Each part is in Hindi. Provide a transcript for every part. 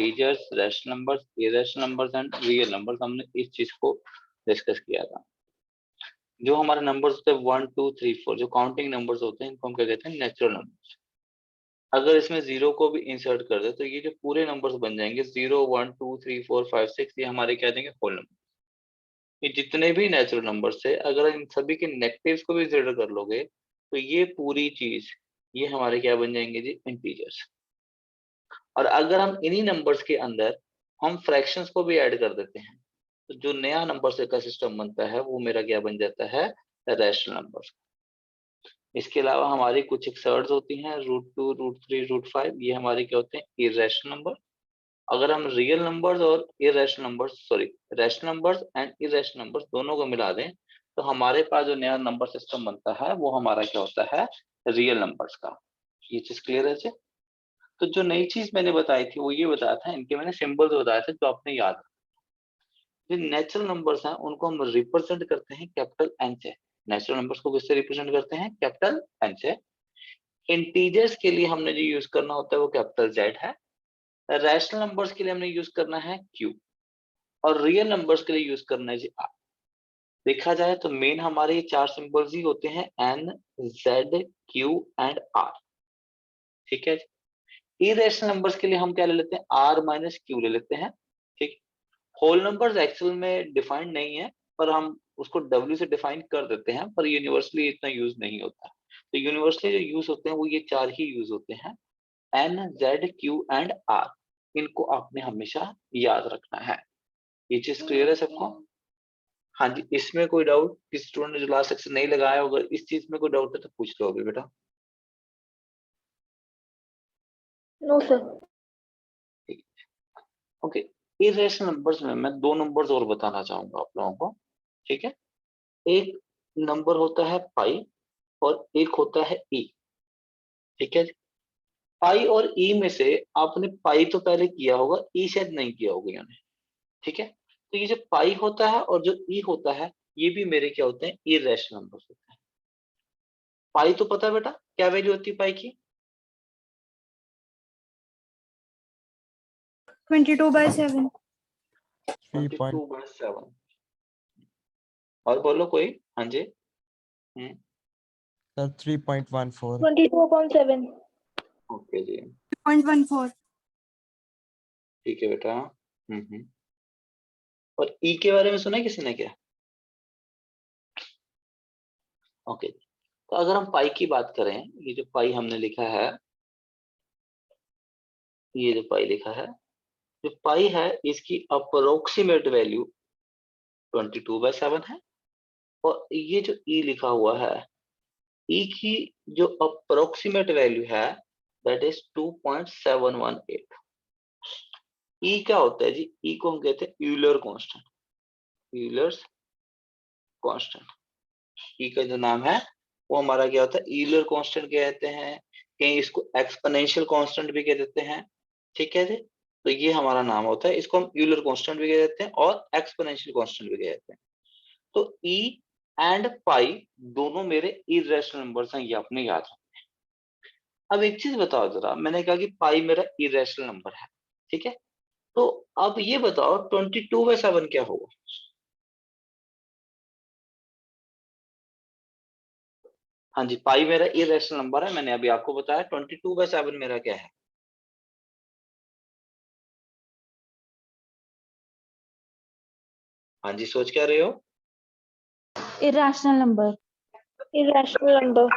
Integers, rational numbers, irrational numbers and real numbers, हमने इस चीज को डिस्कस किया था। जो हमारे नंबर्स होते हैं 1 2 3 4 जो काउंटिंग नंबर्स होते हैं इनको हम क्या कहते हैं, नेचुरल नंबर्स। अगर इसमें जीरो को भी इंसर्ट कर दे तो ये जो पूरे नंबर्स बन जाएंगे 0 1 2 3 4 5 6, ये हमारे क्या देंगे, होल नंबर। ये जितने भी नेचुरल नंबर्स है, अगर इन सभी के नेगेटिव्स को भी इंसर्ट कर लोगे तो ये पूरी चीज ये हमारे क्या बन जाएंगे जी, इंटीजर्स। और अगर हम इन्हीं नंबर्स के अंदर हम फ्रैक्शंस को भी ऐड कर देते हैं तो जो नया नंबर से का सिस्टम बनता है वो मेरा क्या बन जाता है, रैशनल नंबर्स। इसके अलावा हमारी कुछ एक्सर्ट्स होती हैं, √2 √3 √5, ये हमारे क्या होते हैं, इरेशनल नंबर। अगर हम रियल नंबर्स और irrational numbers, sorry rational numbers and irrational numbers दोनों को मिला दें तो हमारे पास जो नया नंबर सिस्टम बनता है वो हमारा क्या होता है, रियल नंबर्स का। ये चीज क्लियर है जी। तो जो नई चीज मैंने बताई थी वो ये बताया था, इनके मैंने सिंबल्स बताया था जो आपने याद रखा। जो नेचुरल नंबर्स हैं उनको हम रिप्रेजेंट करते हैं कैपिटल एन से। नेचुरल नंबर्स को किससे रिप्रेजेंट करते हैं, कैपिटल एन से। इंटीजर्स के लिए हमने जो यूज करना होता है वो कैपिटल जेड है। रैशनल नंबर्स के लिए हमने यूज करना है क्यू, और रियल नंबर्स के लिए यूज करना है जी आर। देखा जाए तो मेन हमारे ये चार सिंबल्स ही होते हैं, N Z Q and R. ठीक है। इरेशनल नंबर्स के लिए हम क्या ले लेते हैं, आर माइनस क्यू ले लेते हैं। ठीक। होल नंबर्स एक्चुअल में डिफाइंड नहीं है, पर हम उसको डब्ल्यू से डिफाइन कर देते हैं, पर यूनिवर्सली इतना यूज नहीं होता। तो यूनिवर्सली जो यूज होते हैं वो ये चार ही यूज होते हैं, N Z Q and R. इनको आपने हमेशा याद रखना है। ये चीज क्लियर है सबको? हाँ जी। इसमें कोई डाउट, किसी स्टूडेंट ने जो लास्ट सेक्शन नहीं लगाया, अगर इस चीज में कोई डाउट है तो पूछ लो अभी बेटा। No sir. ठीक है, ओके। इरेशनल नंबर्स में मैं दो नंबर्स और बताना चाहूंगा आप लोगों को। ठीक है। एक नंबर होता है पाई और एक होता है ई। ठीक है। पाई और ई में से आपने पाई तो पहले किया होगा, ई शायद नहीं किया होगा यानी। ठीक है। तो ये जो पाई होता है और जो ई होता है ये भी मेरे क्या होते हैं, इरेशनल नंबर्स होते हैं। पाई तो पता है बेटा क्या वैल्यू होती है पाई की? 22/7। 22/7। और बोलो कोई। हाँ जी। सर 3.14। 22/7। ओके जी। 3.14। ठीक है बेटा। और ई के बारे में सुना है किसी ने क्या? ओके। तो अगर हम पाई की बात करें, ये जो पाई हमने लिखा है, ये जो पाई लिखा है, जो पाई है इसकी अप्रोक्सीमेट वैल्यू 22/7 है। और ये जो ई लिखा हुआ है, ई की जो अप्रोक्सीमेट वैल्यू है दैट इज 2.718। ई क्या होता है जी? ई को हम कहते हैं Euler constant. Euler's constant. E का जो नाम है वो हमारा क्या होता है, यूलर कांस्टेंट कहते हैं, कहीं इसको एक्सपोनेंशियल कांस्टेंट भी कह देते हैं। ठीक है जी। तो ये हमारा नाम होता है, इसको हम यूलर कांस्टेंट भी कह देते हैं और एक्सपोनेंशियल कांस्टेंट भी कह देते हैं। तो ई एंड पाई दोनों मेरे इरेशनल नंबर्स हैं, ये आपने याद रखना। अब एक चीज बताओ जरा, मैंने कहा कि पाई मेरा इरेशनल नंबर है। ठीक है। तो अब ये बताओ 22/7 क्या होगा? हाँ जी, पाई मेरा इरेशनल नंबर है, मैंने अभी आपको बताया 22/7 मेरा क्या है? हाँ जी, सोच क्या रहे हो? Irrational number. Irrational number.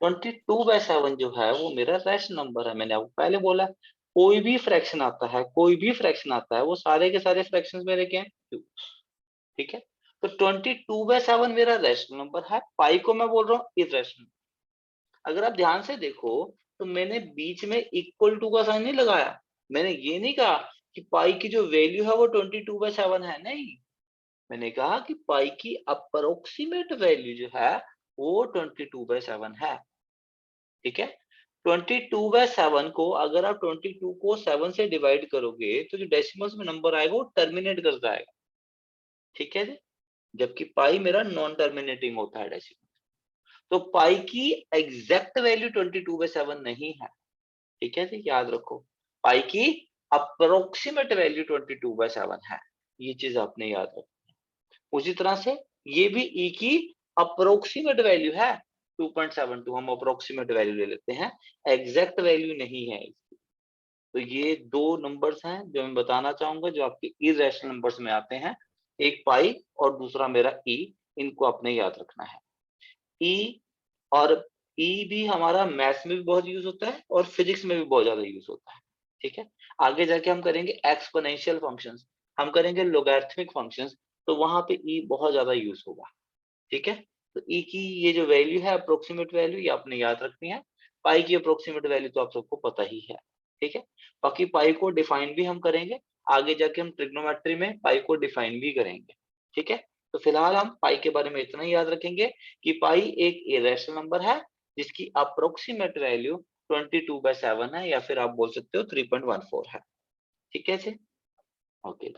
22/7 जो है वो मेरा रैशनल नंबर है। मैंने आपको पहले बोला कोई भी फ्रैक्शन आता है, कोई भी फ्रैक्शन आता है, वो सारे के सारे फ्रैक्शंस मेरे क्या हैं? ठीक है। तो 22/7 मेरा रैशनल नंबर है, पाई को मैं बोल रहा हूँ इरेशनल। अगर आप ध्यान से देखो तो मैंने बीच में इक्वल टू का साइन नहीं लगाया। मैंने ये नहीं कहा कि पाई की जो वैल्यू है वो 22/7 है, नहीं। मैंने कहा कि पाई की अप्रोक्सीमेट वैल्यू जो है वो 22/7 है। ठीक है। 22/7 को अगर आप 22 को 7 से डिवाइड करोगे तो जो डेसिमल्स में नंबर आएगा वो टर्मिनेट कर जाएगा। ठीक है जी। जबकि पाई मेरा नॉन टर्मिनेटिंग होता है डेसिमल। तो पाई की एग्जैक्ट वैल्यू 22/7 नहीं है। ठीक है जी, याद रखो। पाई की अप्रोक्सीमेट वैल्यू 22/7 है, ये चीज आपने याद रखनी है। उसी तरह से ये भी ई की अप्रोक्सीमेट वैल्यू है 2.72, हम अप्रोक्सीमेट वैल्यू ले लेते हैं, एग्जैक्ट वैल्यू नहीं है इसकी। तो ये दो नंबर्स हैं जो मैं बताना चाहूंगा जो आपके इरेशनल नंबर्स में आते हैं, एक पाई और दूसरा मेरा ई, इनको आपने याद रखना है। ई और ई भी हमारा मैथ्स में भी बहुत यूज होता है और फिजिक्स में भी बहुत ज्यादा यूज होता है, ठीक है। आगे जाके हम करेंगे एक्सपोनेंशियल फंक्शंस, हम करेंगे लोगैरिथमिक फंक्शंस, तो वहां पे ई बहुत ज्यादा यूज होगा, ठीक है। तो ई की ये जो वैल्यू है अप्रोक्सीमेट वैल्यू, ये आपने याद रखनी है। पाई की अप्रोक्सीमेट वैल्यू तो आप सबको पता ही है, ठीक है। बाकी पाई को डिफाइन भी हम करेंगे, आगे जाके हम ट्रिग्नोमेट्री में पाई को डिफाइन भी करेंगे, ठीक है। तो फिलहाल हम पाई के बारे में इतना ही याद रखेंगे कि पाई एक इरेशनल नंबर है जिसकी अप्रोक्सीमेट वैल्यू 22/7 है, या फिर आप बोल सकते हो 3.14 है, ठीक है जी। ओके,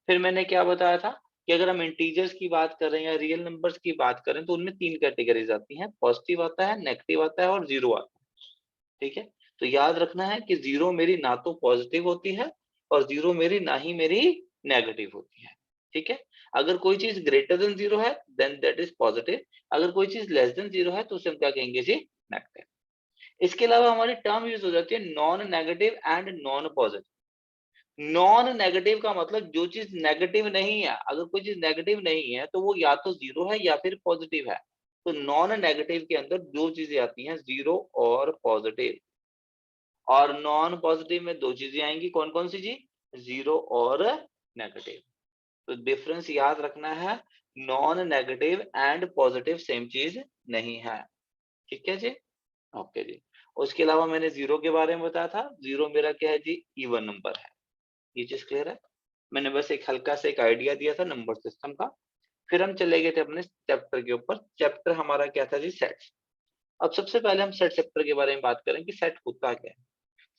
फिर मैंने क्या बताया था कि अगर हम इंटीजर्स की बात करें या रियल नंबर्स की बात करें तो उनमें 3 कैटेगरीज आती हैं, पॉजिटिव आता है, नेगेटिव आता है और जीरो आता है, ठीक है। तो याद रखना है कि जीरो मेरी ना तो पॉजिटिव होती है और जीरो मेरी ना ही मेरी नेगेटिव होती है, ठीक है। अगर कोई चीज ग्रेटर देन जीरो है देन दैट इज पॉजिटिव, अगर कोई चीज लेस देन जीरो है तो उसे हम क्या कहेंगे जी, नेगेटिव। इसके अलावा हमारी टर्म यूज हो जाती है non negative and non positive. Non negative का मतलब जो चीज नेगेटिव नहीं है, अगर कोई चीज नेगेटिव नहीं है तो वो या तो जीरो है या फिर पॉजिटिव है। तो नॉन नेगेटिव के अंदर दो चीजें आती हैं, जीरो और पॉजिटिव, और नॉन पॉजिटिव में दो चीजें आएंगी, कौन कौन सी जी, जीरो और नेगेटिव। तो डिफरेंस याद रखना है, non negative and positive same चीज नहीं है, ठीक है जी। ओके जी। उसके अलावा मैंने जीरो के बारे में बताया था, जीरो मेरा क्या है जी, इवन नंबर है, ये चीज क्लियर है। मैंने बस एक हल्का सा एक आइडिया दिया था नंबर सिस्टम का। फिर हम चले गए थे अपने चैप्टर के ऊपर, चैप्टर हमारा क्या था जी, सेट्स। अब सबसे पहले हम सेट चैप्टर के बारे में बात करें कि सेट होता क्या है।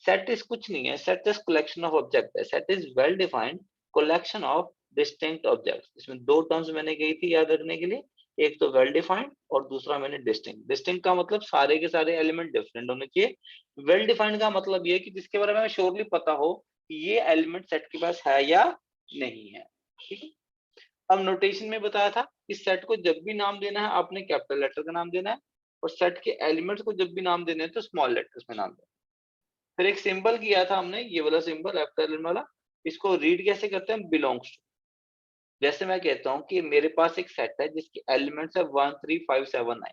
सेट इज कुछ नहीं है, set is collection of object है, set is well defined collection of distinct objects. इसमें दो टर्म्स मैंने कही थी याद रखने के लिए, एक तो वेल डिफाइंड और दूसरा मैंने डिस्टिंक्ट। डिस्टिंक्ट का मतलब सारे के सारे एलिमेंट डिफरेंट होने चाहिए, वेल डिफाइंड का मतलब ये है कि जिसके बारे में श्योरली पता हो कि ये एलिमेंट सेट के पास है या नहीं है, ठीक है। अब नोटेशन में बताया था कि सेट को जब भी नाम देना है आपने कैपिटल लेटर का नाम देना है, और सेट के एलिमेंट्स को जब भी नाम देने हैं तो स्मॉल लेटर्स में नाम देना है। फिर एक सिंबल किया था हमने, ये वाला सिंबल एप्सिलॉन वाला, इसको रीड कैसे करते हैं, बिलोंग्स टू। जैसे मैं कहता हूँ कि मेरे पास एक सेट है जिसके एलिमेंट्स है 1 3 5 7 9,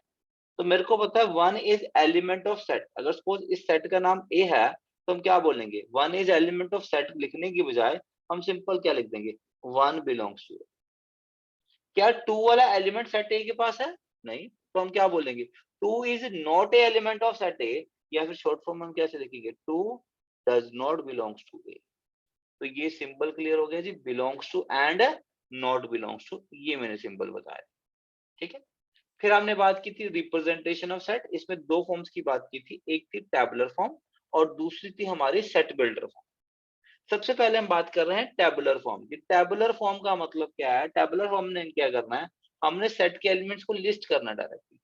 तो मेरे को पता है 1 इज एलिमेंट ऑफ सेट। अगर सपोज इस सेट का नाम ए है तो हम क्या बोलेंगे, 1 इज एलिमेंट ऑफ सेट लिखने की बजाय हम सिंपल क्या लिख देंगे, 1 बिलोंग्स टू। क्या 2 वाला एलिमेंट सेट ए के पास है, नहीं, तो हम क्या बोलेंगे, 2 is not a element of set A, या फिर शॉर्ट फॉर्म हम कैसे लिखेंगे, 2 does not belongs to A. तो ये सिंबल क्लियर हो गया जी, belongs to and not belongs to, ये मैंने सिंबल बताया, ठीक है। फिर हमने बात की थी रिप्रेजेंटेशन ऑफ सेट, इसमें दो फॉर्म्स की बात की थी, एक थी टैबुलर फॉर्म और दूसरी थी हमारी सेट बिल्डर फॉर्म। सबसे पहले हम बात कर रहे हैं टैबुलर फॉर्म की। टैबुलर फॉर्म का मतलब क्या है, टैबुलर फॉर्म ने क्या करना है, हमने सेट के एलिमेंट्स को लिस्ट करना डायरेक्टली।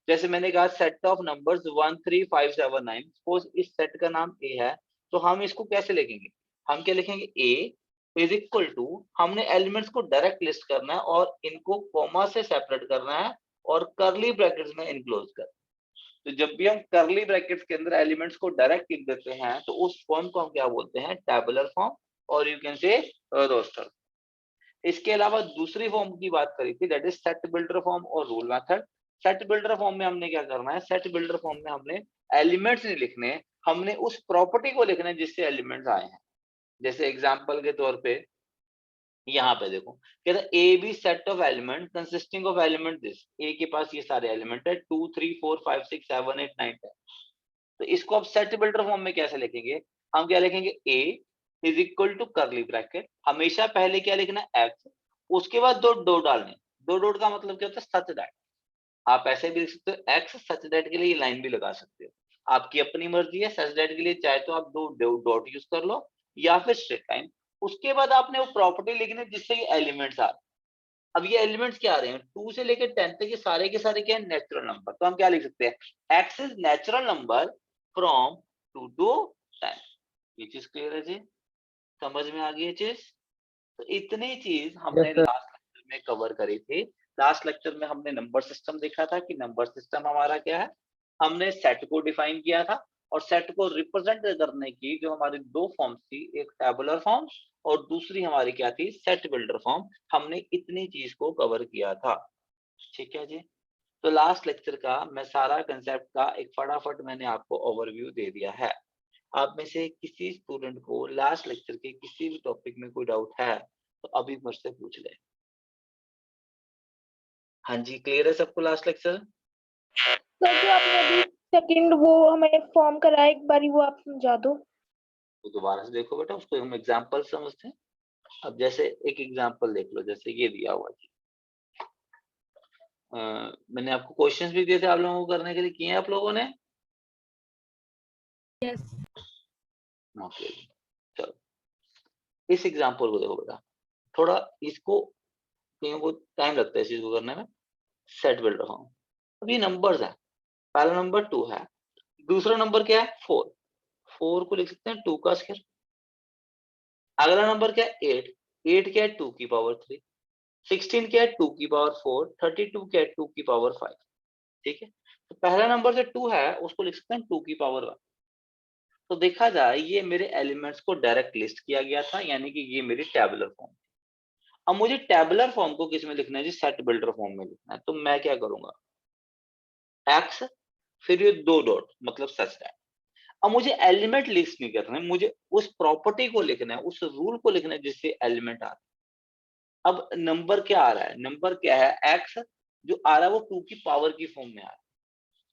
जैसे मैंने कहा सेट ऑफ नंबर्स 1 3 5 7 9, सपोज इस सेट का नाम ए है, तो हम इसको कैसे लिखेंगे, हम क्या लिखेंगे, ए इज इक्वल टू, हमने एलिमेंट्स को डायरेक्ट लिस्ट करना है और इनको कॉमा से सेपरेट करना है और करली ब्रैकेट्स में इनक्लोज करना है। तो जब भी हम करली ब्रैकेट्स के अंदर एलिमेंट्स को डायरेक्ट लिख देते हैं तो उस फॉर्म को हम क्या बोलते हैं, टैबुलर फॉर्म, और यू कैन से रोस्टर। इसके अलावा दूसरी फॉर्म की बात करी थी, that is set builder form और rule method. Set builder form में हमने क्या करना है, सेट बिल्डर फॉर्म में हमने एलिमेंट्स नहीं लिखने, हमने उस प्रॉपर्टी को लिखना है जिससे एलिमेंट्स आए हैं। जैसे एग्जांपल के तौर पे यहाँ पे देखो, कहता है A B set of element consisting of element this, A के पास ये सारे एलिमेंट है 2 3 4 5 6 7 8 9 10। तो इसको आप सेट बिल्डर फॉर्म में कैसे लिखेंगे, हम क्या लिखेंगे, A is equal to curly bracket, हमेशा पहले क्या लिखना है, एक्स, उसके बाद दो डॉट डालने। दो डॉट का मतलब क्या होता है, सच दैट। आप ऐसे भी लिख सकते हो, एक्स सच दैट के लिए लाइन भी लगा सकते हो, आपकी अपनी मर्जी है। सच दैट के लिए चाहे तो आप दो डॉट यूज कर लो या फिर स्ट्रेट लाइन। उसके बाद आपने वो प्रॉपर्टी लिखनी है जिससे ये एलिमेंट्स आ रहे हैं। अब ये एलिमेंट्स क्या आ रहे हैं, 2 से लेकर 10 तक के सारे क्या है, नेचुरल नंबर। तो हम क्या लिख सकते हैं, x is natural number from 2 to 10। ये चीज क्लियर है जी, समझ में आ गई ये चीज। तो इतनी चीज हमने Yes, sir. लास्ट लेक्चर में कवर करी थी। लास्ट लेक्चर में हमने नंबर सिस्टम देखा था कि नंबर सिस्टम हमारा क्या है। हमने सेट को डिफाइन किया था और सेट को रिप्रेजेंट करने की जो हमारी दो फॉर्म्स थी, एक टेबुलर फॉर्म और दूसरी हमारी क्या थी, सेट बिल्डर फॉर्म। हमने इतनी चीज को कवर किया था, ठीक है जी। तो लास्ट लेक्चर का मैं सारा कंसेप्ट का एक फटाफट मैंने आपको ओवरव्यू दे दिया है। आप में से किसी स्टूडेंट को लास्ट लेक्चर के किसी भी टॉपिक में कोई डाउट है तो अभी मुझसे पूछ ले। हाँ जी, क्लियर है सबको लास्ट लेक्चर? सर जो आपने अभी सेकंड वो हमें फॉर्म कराया एक बारी वो आप समझा दो। तो दोबारा से देखो बेटा, उसको हम एग्जांपल समझते हैं। अब जैसे एक एग्जांपल देख लो, जैसे ये दिया हुआ है। मैंने आपको क्वेश्चंस भी दिए थे आप लोगों को करने के लिए, किए हैं आप लोगों ने? यस। ओके, चलो इस एग्जांपल को देखो बेटा, थोड़ा इसको कहीं को टाइम लगता है इस चीज को करने में। सेट बिल्डर फॉर्म, अब ये नंबर्स है, पहला नंबर 2 है, दूसरा नंबर क्या है 4। 4 को लिख सकते हैं 2 का स्क्वायर। अगला नंबर क्या है 8। 8 क्या है 2 की पावर 3। 16 क्या है 2 की पावर 4। 32 क्या है 2 की पावर 5। ठीक है, तो पहला नंबर जो 2 है उसको लिख सकते हैं 2 की पावर 1। तो देखा जाए ये मेरे एलिमेंट्स को डायरेक्ट लिस्ट किया गया था, यानी कि ये मेरी टेबुलर फॉर्म। अब मुझे टेबुलर फॉर्म को किस में लिखना है जी, सेट बिल्डर फॉर्म में लिखना है। तो मैं क्या करूंगा, एक्स फिर ये 2 डॉट मतलब सच है। अब मुझे एलिमेंट लिस्ट नहीं करना है, मुझे उस प्रॉपर्टी को लिखना है, उस रूल को लिखना है जिससे एलिमेंट आ रहा है। अब नंबर क्या आ रहा है, नंबर क्या है एक्स, जो आ रहा है वो 2 की पावर की फॉर्म में आ रहा है।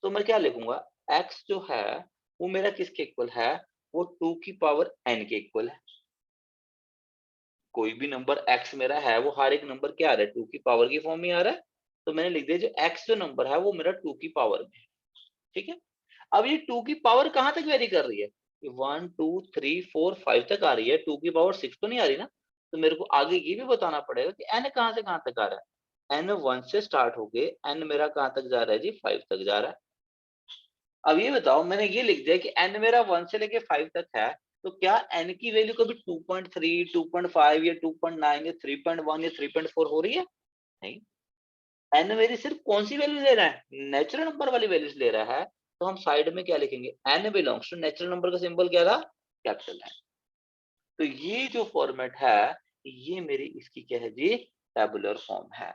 तो मैं क्या लिखूंगा, एक्स जो है वो मेरा किसके इक्वल है, वो 2 की पावर n के इक्वल है। कोई भी नंबर x मेरा है वो हर एक नंबर क्या आ रहा है, 2 की पावर की फॉर्म में आ रहा है। तो मैंने लिख दिया जो x जो नंबर है वो मेरा 2 की पावर में है। ठीक है, अब ये 2 की पावर कहां तक वेरी कर रही है, 1 2 3 4 5 तक आ रही है, 2 की पावर 6 तो नहीं आ रही ना। तो मेरे को आगे ये भी बताना पड़ेगा कि n कहां से कहां तक आ रहा है। n 1 से स्टार्ट होके n मेरा कहां तक जा रहा है जी, 5 तक जा रहा है। अब ये बताओ, मैंने ये लिख दिया कि n मेरा 1 से लेके 5 तक है, तो क्या n की वैल्यू कभी 2.3 2.5 या 2.9 या 3.1 या 3.4 हो रही है? नहीं, n मेरी सिर्फ कौन सी वैल्यू ले रहा है, नेचुरल नंबर वाली वैल्यूज ले रहा है। तो हम साइड में क्या लिखेंगे, n belongs to natural number का सिंबल क्या था, कैपिटल है। तो ये जो फॉर्मेट है ये मेरी इसकी क्या है जी, टेबुलर फॉर्म है।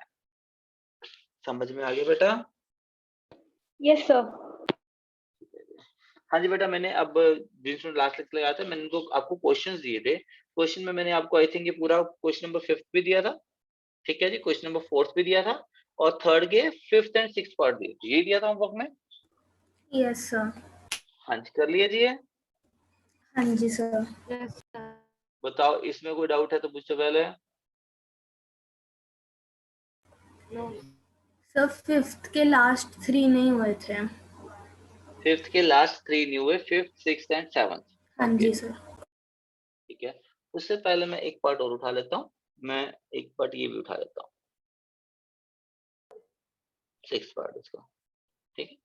समझ में आ गया बेटा? Yes sir. हाँ जी बेटा, मैंने अब जिन लास्ट लेक्चर लगाया था मैंने उनको आपको क्वेश्चंस दिए थे। क्वेश्चन में मैंने आपको आई थिंक ये पूरा क्वेश्चन नंबर 5th भी दिया था, ठीक है जी, क्वेश्चन नंबर 4th भी दिया था और थर्ड के 5th एंड 6th पार्ट दिए थे, ये दिया था होमवर्क में। Yes sir. हाँ जी, कर लिया जी ये? हाँ जी सर। Yes sir. बताओ इसमें कोई डाउट है तो मुझसे पहले। सर फिफ्थ के लास्ट 3 नहीं हुए थे। 5th के लास्ट 3 नहीं हुए, 5th 6th एंड 7th। हाँ ओके, जी सर। ठीक है। उससे पहले मैं एक पार्ट और उठा लेता हूँ, मैं एक पार्ट ये भी उठा लेता हूँ, 6th पार्ट इसका, ठीक है।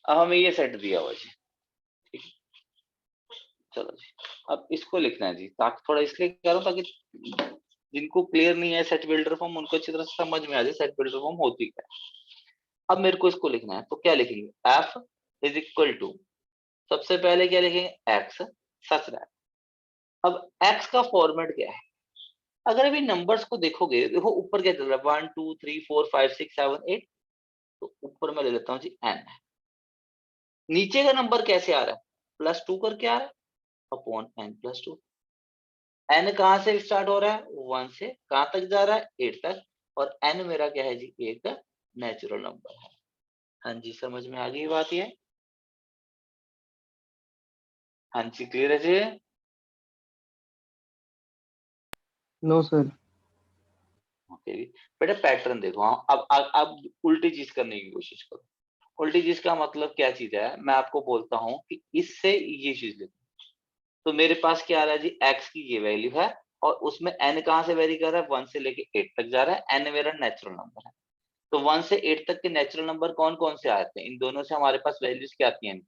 अब हमें ये सेट दिया हुआ जी, ठीक है। चलो जी, अब इसको लिखना है जी, ताकि थोड़ा इसलिए कह रहा हूँ ताकि जिनको क्लियर नहीं है सेट बिल्डर फॉर्म उनको अच्छी तरह से समझ में आ जाए सेट बिल्डर फॉर्म होती क्या है। अब मेरे को इसको लिखना है तो क्या लिखेंगे, f इज इक्वल टू, सबसे पहले क्या लिखेंगे x, सच रहा है। अब x का फॉर्मेट क्या है, अगर अभी नंबर्स को देखोगे, देखो ऊपर क्या चल रहा है 1 2 3 4 5 6 7 8, तो ऊपर मैं ले लेता हूँ जी n। नीचे का नंबर कैसे आ रहा है, +2 करके आ रहा है अपॉन n+2। n कहां से स्टार्ट हो रहा है, 1 से कहां तक जा रहा है, 8 तक। और n मेरा क्या है जी, एक नेचुरल नंबर है। हाँ जी, समझ में आ गई बात ये? हाँ जी, क्लियर है जी? No, sir. ओके जी, बेटा पैटर्न देखो। हाँ, अब उल्टी चीज करने की कोशिश करो। उल्टी चीज का मतलब क्या चीज है, मैं आपको बोलता हूँ कि इससे ये चीज लिखो, तो मेरे पास क्या आ रहा है जी, x की ये वैल्यू है और उसमें n कहाँ से वेरी कर रहा है, 1 से लेके 8 तक जा रहा है। n मेरा नेचुरल नंबर है, तो 1 से 8 तक के नेचुरल नंबर कौन कौन से आते हैं, इन दोनों से हमारे पास वैल्यूज क्या आती हैं,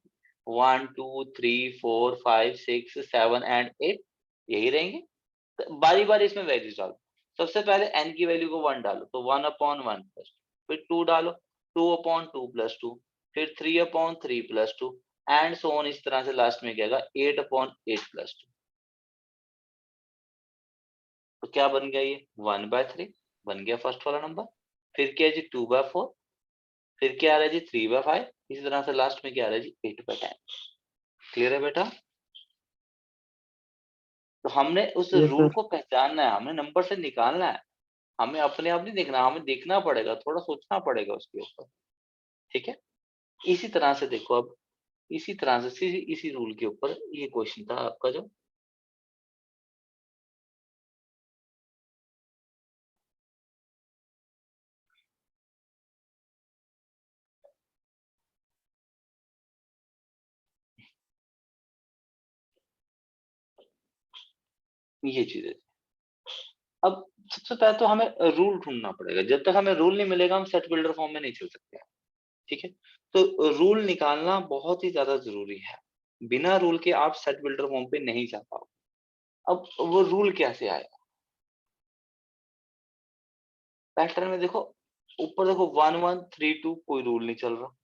1 2 3 4 5 6 7 एंड 8 यही रहेंगे। तो बारी बारी इसमें वैल्यूज डालो। सबसे पहले n की वैल्यू को 1 डालो, तो 1/1 प्लस, फिर 2 डालो, 2/2 प्लस 2, फिर 3/3 प्लस 2 एंड सो ऑन। इस तरह से लास्ट में क्या आएगा, 8/8 प्लस 2। तो क्या बन गया, ये 1/3 बन गया फर्स्ट वाला नंबर। फिर क्या है जी, 2/4, फिर क्या आ रहा है जी 3/5, इसी तरह से लास्ट में क्या आ रहा है जी 8/10। क्लियर है बेटा? तो हमने उस यस रूल सर। को पहचानना है, हमने नंबर से निकालना है, हमें अपने आप नहीं देखना, हमें देखना पड़ेगा, थोड़ा सोचना पड़ेगा उसके ऊपर। ठीक है, इसी तरह से देखो, अब इसी तरह से इसी रूल के ऊपर ये क्वेश्चन था आपका जो ये चीज है। अब सबसे पहले तो हमें रूल ढूंढना पड़ेगा, जब तक हमें रूल नहीं मिलेगा हम सेट बिल्डर फॉर्म में नहीं चल सकते। ठीक है, तो रूल निकालना बहुत ही ज्यादा जरूरी है, बिना रूल के आप सेट बिल्डर फॉर्म पे नहीं जा पाओ। अब वो रूल कैसे आएगा, पैटर्न में देखो, ऊपर देखो 1 1 3 2 कोई रूल नहीं चल रहा।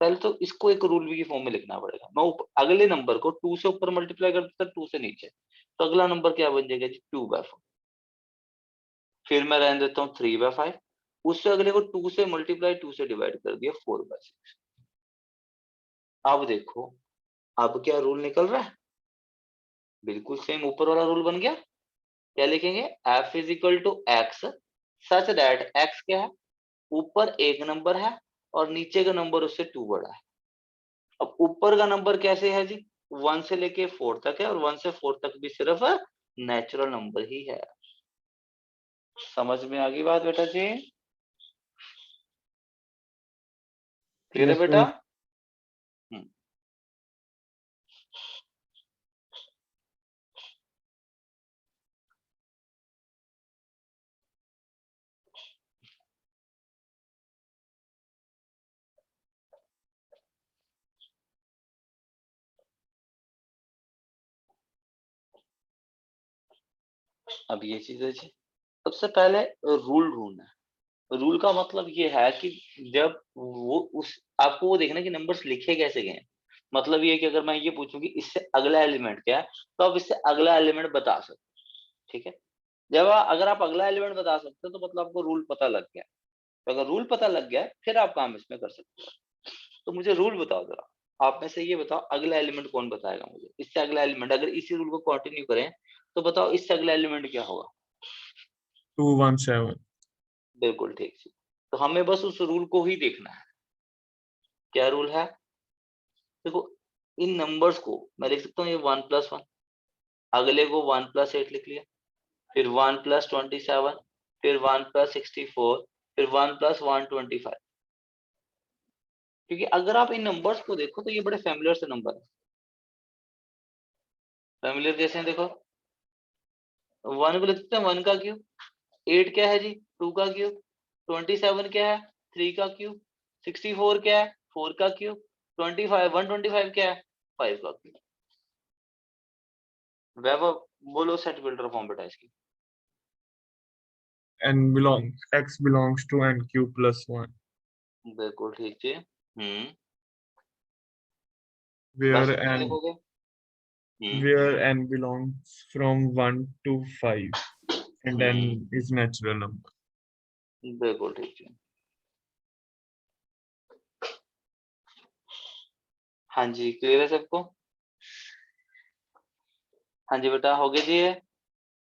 पहले तो इसको एक रूल की फॉर्म में लिखना पड़ेगा। मैं अगले नंबर को 2 से ऊपर मल्टीप्लाई कर देता, 2 से नीचे, तो अगला नंबर क्या बन जाएगा जी 2/4। फिर मैं रहने देता हूँ 3/5, उससे अगले को 2 से मल्टीप्लाई 2 से डिवाइड कर दिया 4/6। अब देखो, अब क्या रूल निकल रहा है, बिल्कुल सेम ऊपर वाला रूल बन गया। क्या लिखेंगे, f is equal to x such that x क्या है, ऊपर एक नंबर है और नीचे का नंबर उससे 2 बड़ा है। अब ऊपर का नंबर कैसे है जी, 1 से लेके 4 तक है, और 1 से 4 तक भी सिर्फ नेचुरल नंबर ही है। समझ में आ गई बात बेटा जी? क्लियर है यस बेटा? सर। हम्म, अब ये चीज है जी, सबसे पहले रूल ढूंढना है। रूल का मतलब ये है कि जब वो उस आपको वो देखना कि नंबर्स लिखे कैसे गए हैं। मतलब ये है कि अगर मैं ये पूछूं कि इससे अगला एलिमेंट क्या है, तो आप इससे अगला एलिमेंट बता सकते हो। ठीक है, जब अगर आप अगला एलिमेंट बता सकते हो तो मतलब आपको रूल पता लग गया। तो अगर रूल पता लग गया है, फिर आप काम इसमें कर सकते हो। तो मुझे रूल बताओ जरा, आप में से ये बताओ अगला एलिमेंट कौन बताएगा मुझे, इससे अगला एलिमेंट, अगर इसी रूल को कंटिन्यू करें तो बताओ इससे अगला एलिमेंट क्या होगा। 217। बिल्कुल ठीक जी, तो हमें बस उस रूल को ही देखना है। क्या रूल है, देखो, इन नंबर्स को मैं लिख सकता हूँ, ये 1+1, अगले को 1+8 लिख लिया, फिर 1+27, फिर 1+64, फिर 1+125। क्योंकि अगर आप इन नंबर्स को देखो तो ये बड़े फैमिलियर से नंबर है। फैमिलियर जैसे हैं, देखो 1 को लिख सकते हैं 1 का क्यूब, 8 क्या है जी 2 का क्यूब, 27 क्या है 3 का क्यूब, 64 क्या है 4 का क्यूब, 125 क्या है 5 का क्यूब। वैभव बोलो सेट बिल्डर फॉर्म बेटा इसकी। X belongs to n cube plus 1, बिल्कुल ठीक है। where बस इतना n लिखोगे। where n belongs from 1 to 5 and n hmm, is natural number. बिल्कुल ठीक है। हाँ जी, क्लियर है सबको? हाँ जी बेटा, हो गया जी ये?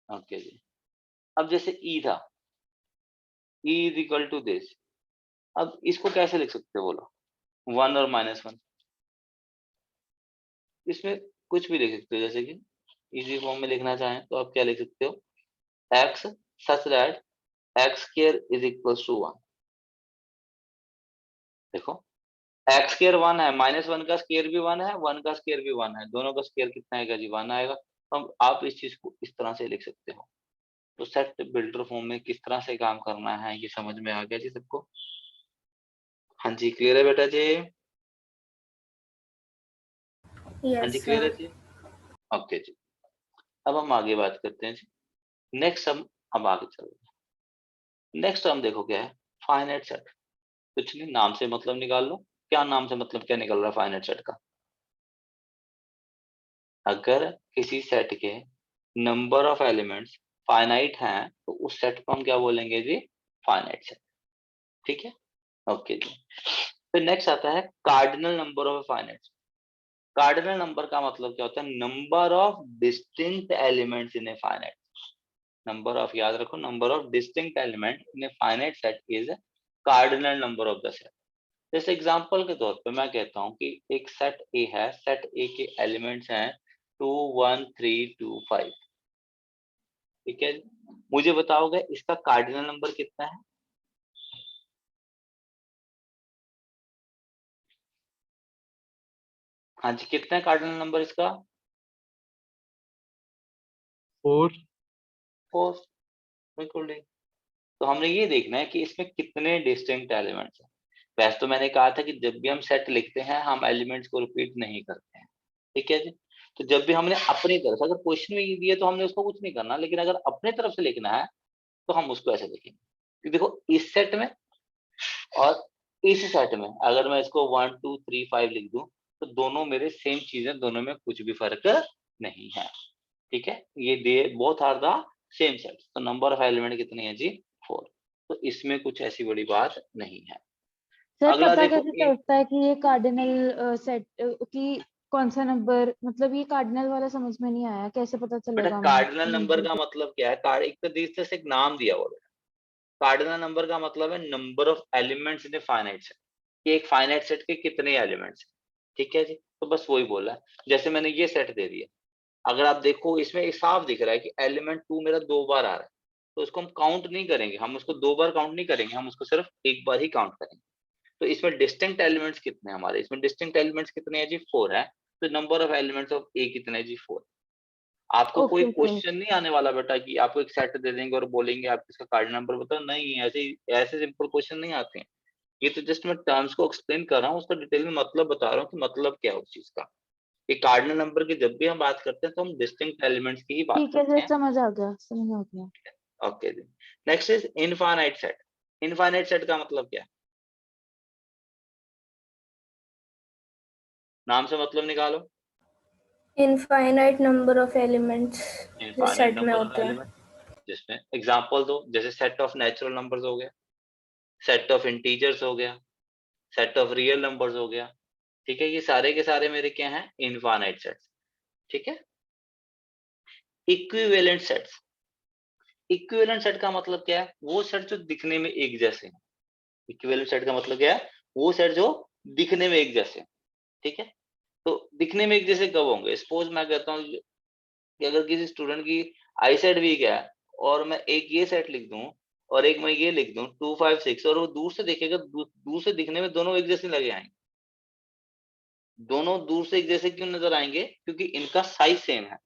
ओके जी। अब जैसे ई था, E is equal to this, अब इसको कैसे लिख सकते हो बोलो, 1 और -1, इसमें कुछ भी लिख सकते हो। जैसे कि इजी फॉर्म में लिखना चाहें तो आप क्या लिख सकते हो, x सच that x square is equal to 1। देखो x स्क्वायर 1 है, -1 का स्क्वायर भी 1 है, 1 का स्क्वायर भी 1 है, दोनों का स्क्वायर कितना आएगा जी 1 आएगा। अब आप इस चीज को इस तरह से लिख सकते हो। तो सेट बिल्डर फॉर्म में किस तरह से काम करना है ये समझ में आ गया जी सबको? हाँ जी, क्लियर है बेटा जी? हाँ जी, यस क्लियर है सर। जी? ओके जी। अब हम आगे बात करते हैं जी। नेक्स्ट हम अब आगे चलते हैं। नेक्स्ट हम देखो क्या है, फाइनाइट सेट। कुछ नहीं, नाम से मतलब निकाल लो। क्या नाम से मतलब क्या निकल रहा है फाइनाइट सेट का? अगर किसी सेट के नंबर ऑफ एलिमेंट्स फाइनाइट हैं तो उस सेट को हम क्या बोलेंगे जी? Finite set. ठीक है, ओके जी। फिर नेक्स्ट आता है cardinal number of finite. Cardinal number का मतलब क्या होता है? Number of distinct elements in a finite. Number of, याद रखो, number of distinct element in a finite set is cardinal number of the set. जैसे एग्जांपल के तौर पे मैं कहता हूँ कि एक सेट ए है, सेट ए के एलिमेंट्स हैं 2 1 3 2 5। ठीक है, मुझे बताओगे इसका कार्डिनल नंबर कितना है? हाँ जी, कितना है कार्डिनल नंबर इसका? 4. 4। बिल्कुल नहीं। तो हमने ये देखना है कि इसमें कितने डिस्टिंक्ट एलिमेंट्स हैं। वैसे तो मैंने कहा था कि जब भी हम सेट लिखते हैं हम एलिमेंट्स को रिपीट नहीं करते हैं। ठीक है जी। तो जब भी हमने अपनी तरफ से, अगर क्वेश्चन में ये दिए तो हमने उसको कुछ नहीं करना, लेकिन अगर अपने तरफ से लिखना है तो हम उसको ऐसे लिखेंगे कि देखो इस सेट में और इस सेट में अगर मैं इसको 1 2 3 5 लिख दूं तो दोनों मेरे सेम चीजें, दोनों में कुछ भी फर्क नहीं है। ठीक है, ये they both are the same set. तो नंबर ऑफ एलिमेंट कितनी है जी? 4। तो इसमें कुछ ऐसी बड़ी बात नहीं है। सर अगला पता देखो कैसे चलता है कि ये कार्डिनल सेट की कौन सा नंबर, मतलब ये कार्डिनल वाला समझ में नहीं आया, कैसे पता बेटा चलेगा हमें कार्डिनल कि नंबर ये का मतलब क्या है? एक तो से एक नाम दिया हुआ है। कार्डिनल नंबर का मतलब है number of elements in a finite set, कि एक फाइनाइट सेट के कितने एलिमेंट्स हैं। ठीक है जी, तो बस वही बोला है। जैसे मैंने ये सेट दे दिया, अगर आप देखो इसमें एक साफ दिख रहा है कि एलिमेंट 2 मेरा 2 बार आ रहा है, तो उसको हम काउंट नहीं करेंगे, हम उसको 2 बार काउंट नहीं करेंगे, हम उसको सिर्फ एक बार ही काउंट करेंगे। तो इसमें डिस्टिंक्ट एलिमेंट्स कितने हैं हमारे? इसमें डिस्टिंक्ट एलिमेंट्स कितने हैं जी? 4 है। तो नंबर ऑफ एलिमेंट्स ऑफ ए कितने हैं जी? 4। आपको कोई ओके ओके। क्वेश्चन नहीं आने वाला बेटा कि आपको एक सेट दे देंगे और बोलेंगे आप इसका कार्ड नंबर बताओ, नहीं, ऐसे सिंपल क्वेश्चन नहीं आते हैं। ये तो जस्ट मैं टर्म्स को एक्सप्लेन कर रहा हूँ, उसका डिटेल में मतलब बता रहा हूँ कि मतलब क्या है उस चीज का। कि कार्डिनल नंबर की जब भी हम बात करते हैं तो हम डिस्टिंक्ट एलिमेंट्स की ही बात ठीक है करते सर, हैं। समझ आ गया, समझ आ गया। ओके जी। Next is infinite set. Infinite set का मतलब क्या है? नाम से मतलब निकालो। इनफाइनाइट नंबर ऑफ एलिमेंट्स जो इनफाइनाइट सेट में नंबर ऑफ होते हैं। एलिमेंट, जिसमें एग्जांपल दो, जैसे सेट ऑफ नेचुरल नंबर्स हो गया, सेट ऑफ इंटीजर्स हो गया, सेट ऑफ रियल नंबर्स हो गया। ठीक है, ये सारे के सारे मेरे क्या हैं? Infinite sets. ठीक है। Equivalent sets. इक्विवेलेंट सेट का मतलब क्या है? वो सेट जो दिखने में एक जैसे हैं। इक्विवेलेंट सेट का मतलब क्या है? वो सेट जो दिखने में एक जैसे हैं। ठीक है। तो दिखने में एक जैसे कब होंगे? सपोज मैं कहता हूँ कि अगर किसी स्टूडेंट की आई सेट वीक है और मैं एक ये सेट लिख दूं और एक मैं ये लिख दूं 2 5 6, और वो दूर से देखेगा, दूर से दिखने में दोनों एक जैसे लगे आएंगे। दोनों दूर से एक जैसे क्यों नजर आएंगे? क्योंकि इनका साइज सेम है।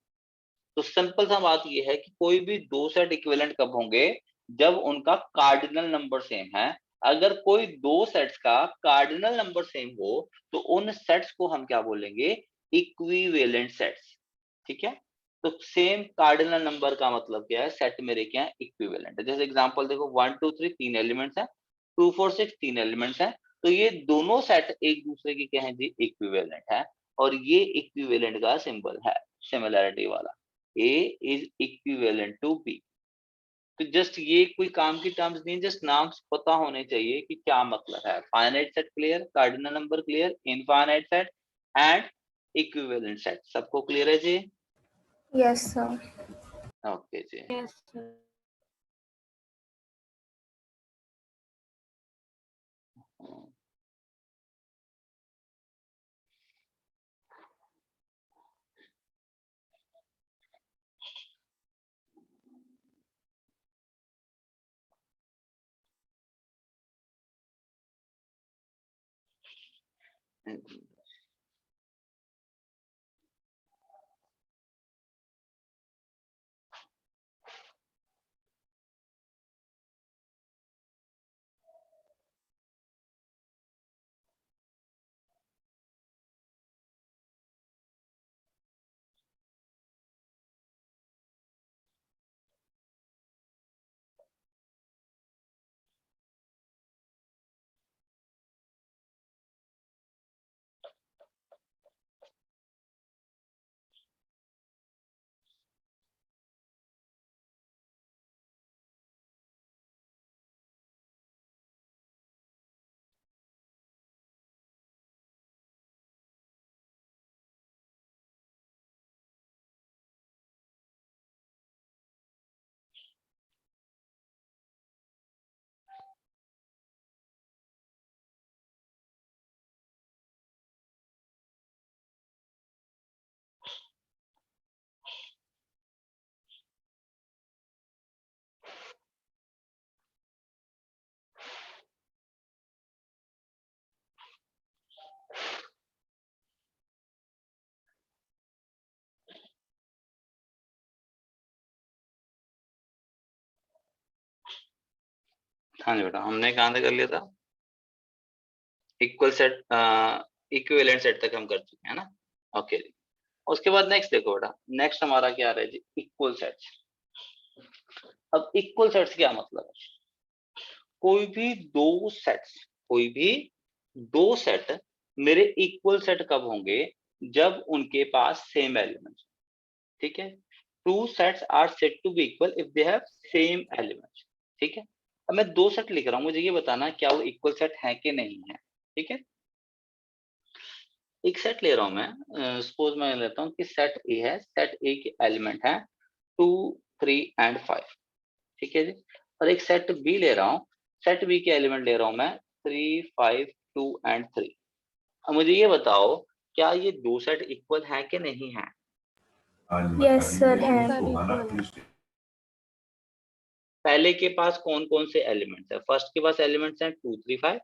तो सिंपल सा बात ये है कि कोई भी दो सेट इक्विवेलेंट कब होंगे? जब उनका कार्डिनल नंबर सेम है। अगर कोई दो सेट्स का कार्डिनल नंबर सेम हो तो उन सेट्स को हम क्या बोलेंगे? Equivalent sets. ठीक है। तो सेम कार्डिनल नंबर का मतलब क्या है? सेट मेरे क्या है? इक्विवेलेंट है। जैसे एग्जांपल देखो 1 2 3 तीन एलिमेंट्स हैं, 2 4 6 तीन एलिमेंट्स हैं। तो ये दोनों सेट एक दूसरे के क्या है जी? इक्विवेलेंट है। और ये इक्विवेलेंट का सिंबल है, सिमिलैरिटी वाला। A is equivalent to B। तो जस्ट ये कोई काम की टर्म्स नहीं, जस्ट नाम पता होने चाहिए कि क्या मतलब है। Finite set clear, cardinal number clear, infinite set and equivalent set, सबको क्लियर है जी? Yes sir. ओके जी। Yes sir. हाँ जी बेटा, हमने कहाँ तक कर लिया था? इक्वल सेट, इक्विवेलेंट सेट तक हम कर चुके हैं ना। ओके जी। उसके बाद नेक्स्ट देखो बेटा, नेक्स्ट हमारा क्या आ रहा है जी? Equal sets. अब इक्वल सेट्स क्या मतलब है? कोई भी दो सेट मेरे इक्वल सेट कब होंगे? जब उनके पास सेम एलिमेंट्स। ठीक है, two sets are said to be equal if they have same elements. ठीक है, अब मैं दो सेट लिख रहा हूं, मुझे ये बताना क्या वो इक्वल सेट है कि नहीं है। ठीक है, एक सेट ले रहा हूं मैं, सपोज मैं लेता हूं कि सेट ए है, सेट ए के एलिमेंट है 2, 3 एंड 5। ठीक है जी। और एक सेट बी ले रहा हूँ, सेट बी के एलिमेंट ले रहा हूं मैं 3, 5, 2 एंड 3। अब मुझे ये बताओ क्या ये दो सेट इक्वल है कि नहीं है? यस सर है। पहले के पास कौन कौन से एलिमेंट्स है? फर्स्ट के पास एलिमेंट्स हैं 2, 3, 5।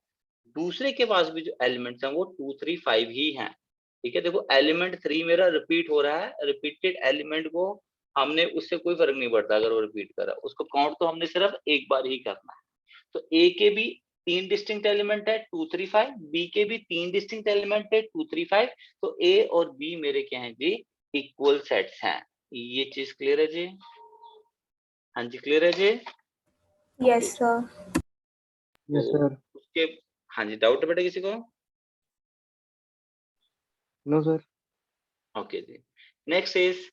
दूसरे के पास भी जो एलिमेंट्स हैं वो 2, 3, 5 ही हैं। ठीक है, देखो एलिमेंट 3 मेरा रिपीट हो रहा है, रिपीटेड एलिमेंट को हमने, उससे कोई फर्क नहीं पड़ता अगर वो रिपीट कर रहा है, उसको काउंट तो हमने सिर्फ एक बार ही करना है। तो ए के भी 3 डिस्टिंक्ट एलिमेंट है 2, 3, 5, बी के भी 3 डिस्टिंक्ट एलिमेंट है 2, 3, 5। तो ए और बी मेरे क्या हैं जी? इक्वल सेट्स हैं। ये चीज क्लियर है जी? हाँ जी, क्लियर है जी? Yes sir. Yes, sir. उसके, हाँ जी, डाउट है बेटा किसी को? No, sir. ओके जी। Next is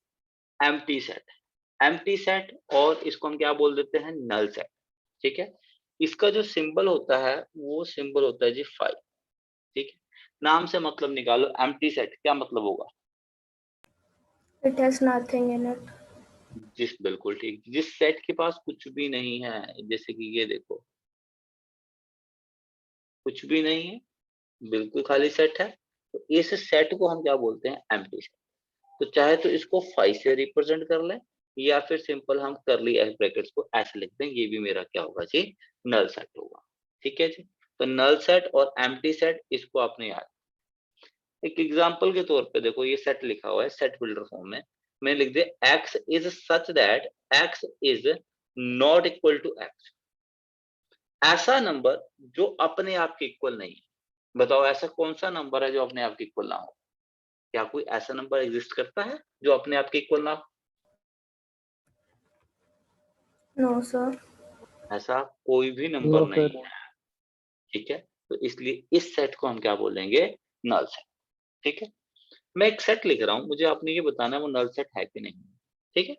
empty set. Empty set, और इसको हम क्या बोल देते हैं? Null set. ठीक है, इसका जो सिंबल होता है वो सिंबल होता है जी 5। ठीक है, नाम से मतलब निकालो, एम्प्टी सेट क्या मतलब होगा? It has nothing in it. जिस, बिल्कुल ठीक, जिस सेट के पास कुछ भी नहीं है, जैसे कि ये देखो, कुछ भी नहीं है, बिल्कुल खाली सेट है, तो इस सेट को हम क्या बोलते हैं? Empty set. तो चाहे तो इसको 5 से रिप्रेजेंट कर लें, या फिर सिंपल हम करली ब्रैकेट्स को ऐसे लिख दें, ये भी मेरा क्या होगा जी? नल सेट होगा। ठीक है जी। तो नल सेट और एम्प्टी सेट, इसको आपने याद। एक एग्जांपल के तौर पे देखो, ये सेट लिखा हुआ है सेट बिल्डर फॉर्म में, मैं लिख दे x is such that x is not equal to x। ऐसा नंबर जो अपने आप के इक्वल नहीं है। बताओ ऐसा कौन सा नंबर है जो अपने आप के इक्वल ना हो? क्या कोई ऐसा नंबर एग्जिस्ट करता है जो अपने आप के इक्वल ना हो? No sir. ऐसा कोई भी नंबर No, sir. नहीं है। ठीक है, तो इसलिए इस सेट को हम क्या बोलेंगे? Null set. ठीक है, मैं एक सेट लिख रहा हूं, मुझे आपने ये बताना है वो नल सेट है कि नहीं। ठीक है,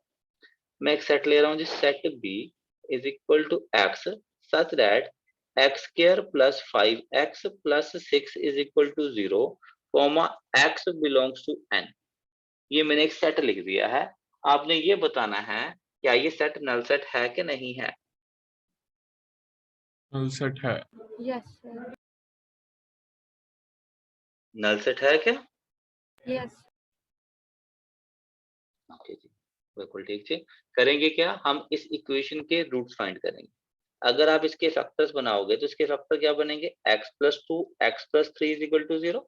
मैं एक सेट ले रहा हूँ जी, set B is equal to x such that x square plus 5x plus 6 is equal to 0, comma x belongs to n। ये मैंने एक सेट लिख दिया है। आपने ये बताना है क्या ये सेट नल सेट है कि नहीं है? null set है। Yes sir. नल सेट है क्या? यस। ओके जी, बिल्कुल ठीक जी। करेंगे क्या, हम इस इक्वेशन के रूट्स फाइंड करेंगे। अगर आप इसके फैक्टर्स बनाओगे तो इसके फैक्टर क्या बनेंगे? x plus 2, x plus 3 is equal to 0।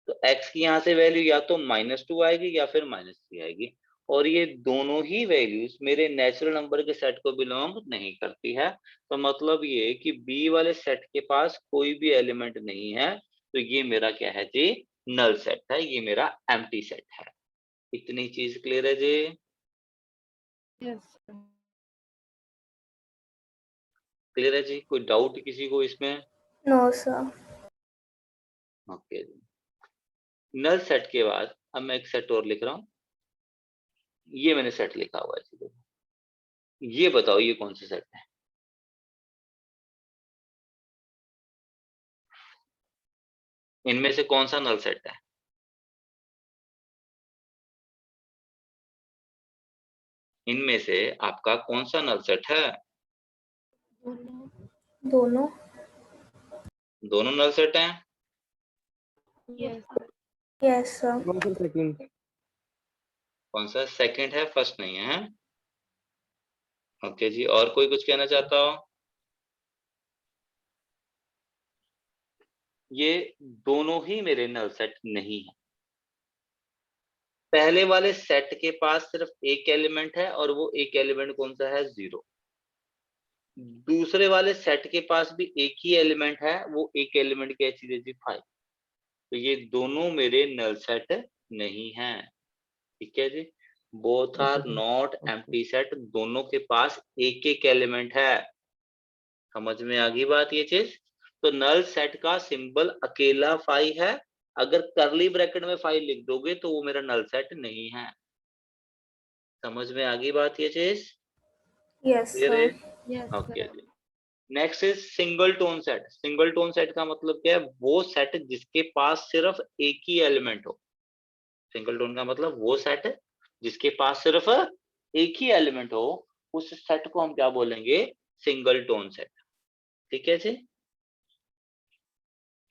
तो x की यहाँ से वैल्यू या तो -2 आएगी या फिर -3 आएगी, और ये दोनों ही वैल्यूज मेरे नेचुरल नंबर के सेट को बिलोंग नहीं करती है। तो मतलब ये कि b वाले सेट के पास कोई भी एलिमेंट नहीं है, तो ये मेरा क्या है जी? नल सेट है, ये मेरा एम्प्टी सेट है। इतनी चीज क्लियर है जी? यस। क्लियर है जी? कोई डाउट किसी को इसमें? No sir. ओके जी। नल सेट के बाद अब मैं एक सेट और लिख रहा हूँ। ये मैंने सेट लिखा हुआ है जी, देखो। ये बताओ ये कौन सा सेट है? इनमें से कौन सा नल सेट है? इनमें से आपका कौन सा नल सेट है? दोनों। दोनों नल सेट हैं। Yes. Yes sir. No, sir. Second. कौन सा? सेकंड है, फर्स्ट नहीं है, हैं? ओके जी, और कोई कुछ कहना चाहता हो? ये दोनों ही मेरे नल सेट नहीं है। पहले वाले सेट के पास सिर्फ एक एलिमेंट है, और वो एक एलिमेंट कौन सा है? 0। दूसरे वाले सेट के पास भी एक ही एलिमेंट है, वो एक एलिमेंट क्या चीज है जी 5। तो ये दोनों मेरे नल सेट नहीं है, ठीक है जी। Both Okay, are sir. Not Okay. Empty set, दोनों के पास एक एक एलिमेंट है। समझ में आ गई बात ये चीज। तो नल सेट का सिंबल अकेला 5 है, अगर करली ब्रैकेट में 5 लिख दोगे तो वो मेरा नल सेट नहीं है। समझ में आ गई बात ये चीज। Yes, क्लियर है? sir. Yes, okay sir. जी। Next is singleton set. Singleton set का मतलब क्या है? वो सेट जिसके पास सिर्फ एक ही एलिमेंट हो। सिंगल टोन का मतलब वो सेट जिसके पास सिर्फ एक ही एलिमेंट हो, उस सेट को हम क्या बोलेंगे? Single tone set. ठीक है जी।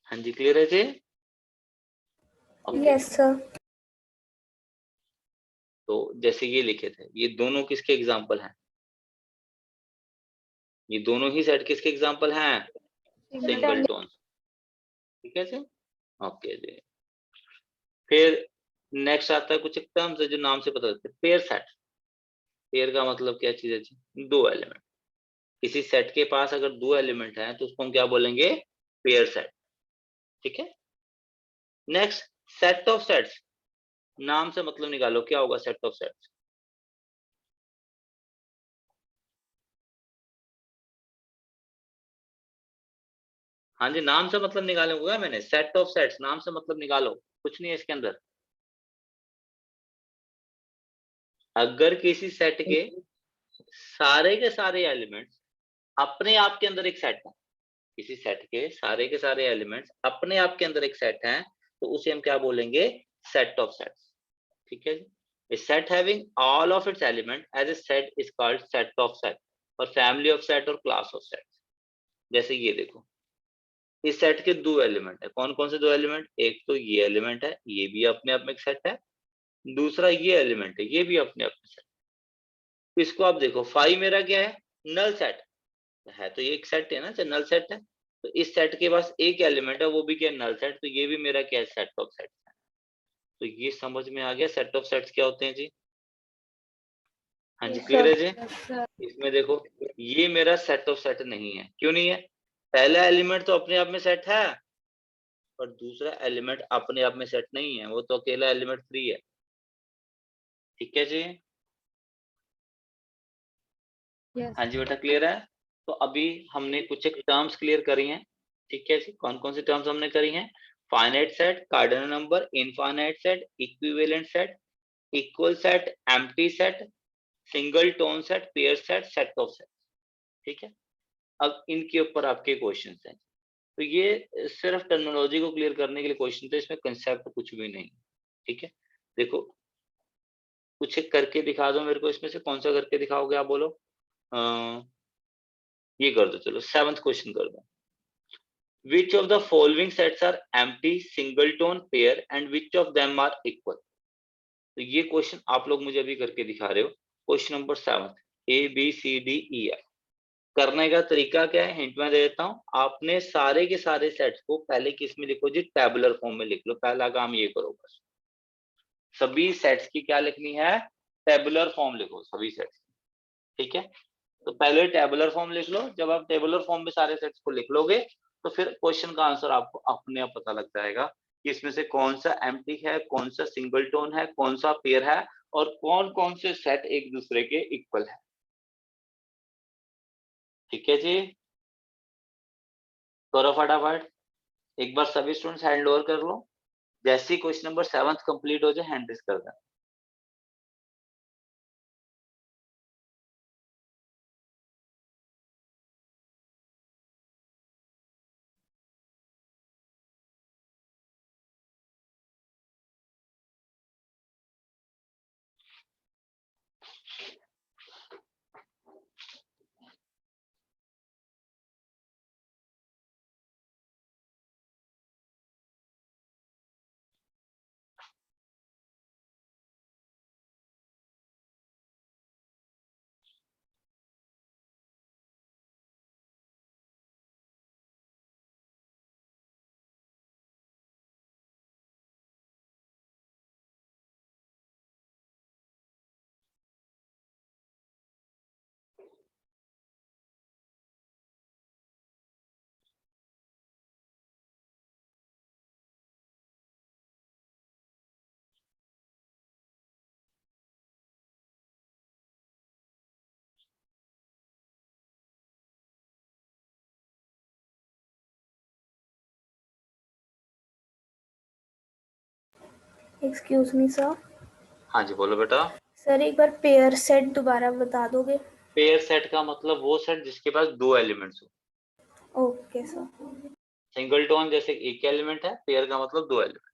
हाँ जी, क्लियर है जी। ओके। Yes, sir. तो जैसे ये लिखे थे, ये दोनों किसके एग्जाम्पल हैं? ये दोनों ही सेट किसके एग्जाम्पल हैं? Single tone. ठीक है जी। ओके जी। फिर नेक्स्ट आता है कुछ एक टर्म्स है जो नाम से पता चलते हैं। Pair set. पेयर का मतलब क्या चीज है जी? दो एलिमेंट। किसी सेट के पास अगर दो एलिमेंट हैं तो उसको हम क्या बोलेंगे? Pair set. ठीक है। Next, set of sets. नाम से मतलब निकालो, क्या होगा सेट ऑफ सेट्स? हाँ जी, नाम से मतलब निकालूंगा मैंने। सेट ऑफ सेट्स, नाम से मतलब निकालो, कुछ नहीं है इसके अंदर। अगर किसी सेट के सारे एलिमेंट्स अपने आप के अंदर एक सेट है, किसी सेट के सारे एलिमेंट्स अपने आप के अंदर एक सेट हैं, तो उसे हम क्या बोलेंगे? Set of sets. ठीक है जी। A set having all of its element as a set is called set of set, और family of set और class of set। जैसे ये देखो, इस सेट के दो एलिमेंट है। कौन कौन से दो एलिमेंट? एक तो ये एलिमेंट है, ये भी अपने आप में एक सेट है। दूसरा ये एलिमेंट है, ये भी अपने आप में सेट। इसको आप देखो, 5 मेरा क्या है? नल सेट है। तो ये एक सेट है ना, तो नल सेट है। तो इस सेट के पास एक एलिमेंट है, वो भी क्या? Null set. तो ये भी मेरा क्या है? सेट ऑफ सेट है। तो ये समझ में आ गया सेट ऑफ सेट्स क्या होते हैं जी। हाँ जी, Yes, क्लियर sir. है जी। Yes, sir. इसमें देखो, ये मेरा सेट ऑफ सेट नहीं है। क्यों नहीं है? पहला एलिमेंट तो अपने आप में सेट है, और दूसरा एलिमेंट अपने आप में सेट नहीं है, वो तो अकेला एलिमेंट फ्री है। ठीक है जी। Yes. हाँ जी बेटा, क्लियर है। तो अभी हमने कुछ एक टर्म्स क्लियर करी हैं। ठीक है जी। कौन कौन सी टर्म्स हमने करी हैं? Finite set, cardinal number, infinite set, equivalent set, equal set, empty set, singleton set, pair set, set of set. ठीक है। अब इनके ऊपर आपके क्वेश्चंस हैं। तो ये सिर्फ टर्मिनोलॉजी को क्लियर करने के लिए क्वेश्चन थे, इसमें कंसेप्ट कुछ भी नहीं। ठीक है। देखो, कुछ एक करके दिखा दो मेरे को, इसमें से कौन सा करके दिखाओगे आप? बोलो। ये कर दो, चलो 7th क्वेश्चन कर दो। Which of the following sets are empty singleton pair and which of them are equal? तो ये क्वेश्चन आप लोग मुझे अभी करके दिखा रहे हो। Question number 7, ABCDEF। करने का तरीका क्या है? हिंट में दे देता हूँ। आपने सारे के सारे सेट्स को पहले किस में लिखो जी? टेबुलर फॉर्म में लिख लो। पहला काम ये करो बस। सभी सेट्स की क्या लिखनी है? टेबुलर फॉर्म लिखो सभी सेट्स की। ठीक है। तो पहले टेबुलर फॉर्म लिख लो। जब आप टेबुलर फॉर्म में सारे सेट्स को लिख लोगे, तो फिर क्वेश्चन का आंसर आपको अपने आप पता लग जाएगा कि इसमें से कौन सा एम्प्टी है, कौन सा सिंगल टोन है, कौन सा पेयर है, और कौन कौन से सेट एक दूसरे के इक्वल है। ठीक है जी। करो फटाफट। एक बार सभी स्टूडेंट्स हैंड ओवर कर लो। जैसे ही क्वेश्चन नंबर 7 कंप्लीट हो जाए, हैंड रेज कर देना। Excuse me sir. हाँ जी बोलो बेटा। सर एक बार पेयर सेट दोबारा बता दोगे? पेयर सेट का मतलब वो सेट जिसके पास दो एलिमेंट्स हो। Okay sir. सिंगलटोन जैसे एक एलिमेंट है, पेयर का मतलब दो एलिमेंट।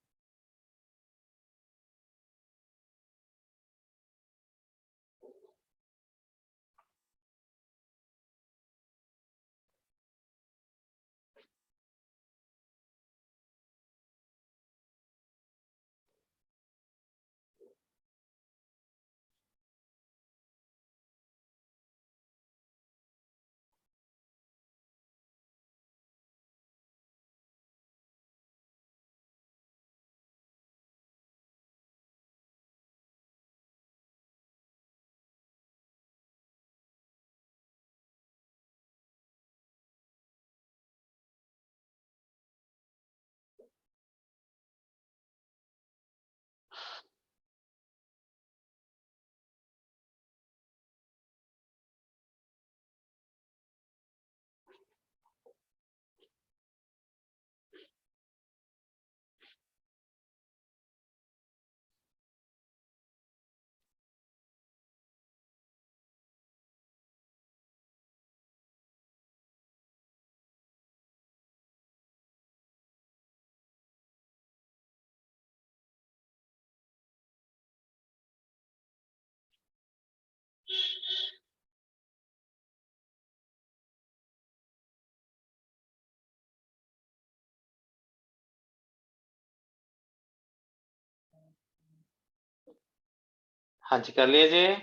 हाँ जी कर लीजिए।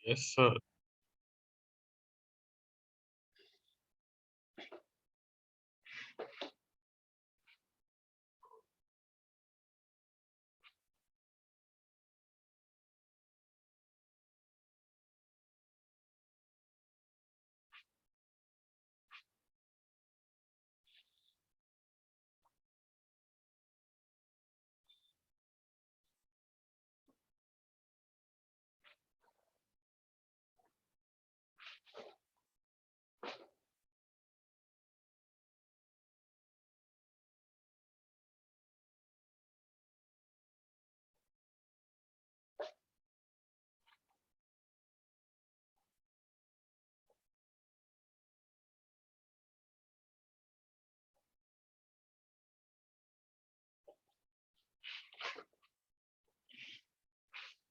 Yes, sir.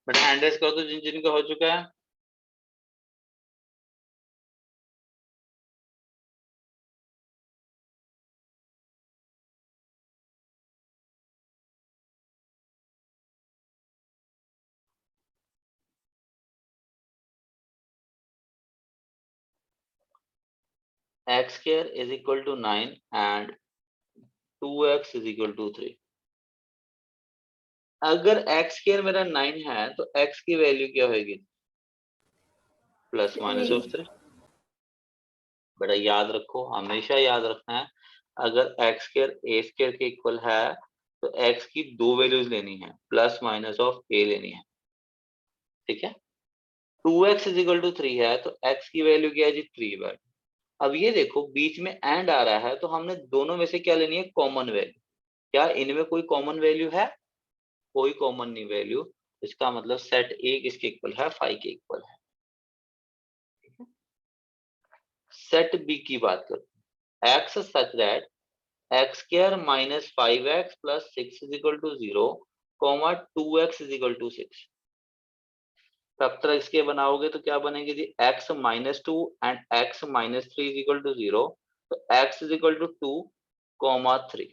बेटा हैंड रेस करो तो जिन जिन का हो चुका है। X square is equal to 9 and 2x is equal to 3। अगर x स्क्वायर मेरा 9 है तो x की वैल्यू क्या होगी? Plus minus of 3। बेटा याद रखो, हमेशा याद रखना है, अगर x स्क्वायर a स्क्वायर के इक्वल है तो x की दो वैल्यूज लेनी है, प्लस माइनस ऑफ a लेनी है। ठीक है। 2x इज इक्वल टू 3 है तो x की वैल्यू क्या है जी? 3 बार। अब ये देखो बीच में एंड आ रहा है तो हमने दोनों में से क्या लेनी है? Common value. क्या इनमें कोई कॉमन वैल्यू है? कोई कॉमन नहीं वैल्यू। इसका मतलब सेट ए किसके इक्वल है? 5 के इक्वल है। सेट बी की बात करते हैं। X such that x square minus 5x plus 6 is equal to 0 comma 2x is equal to 6। Factor इसके बनाओगे तो क्या बनेंगे जी? x minus 2 and x minus 3 is equal to 0। तो x is equal to 2 comma 3।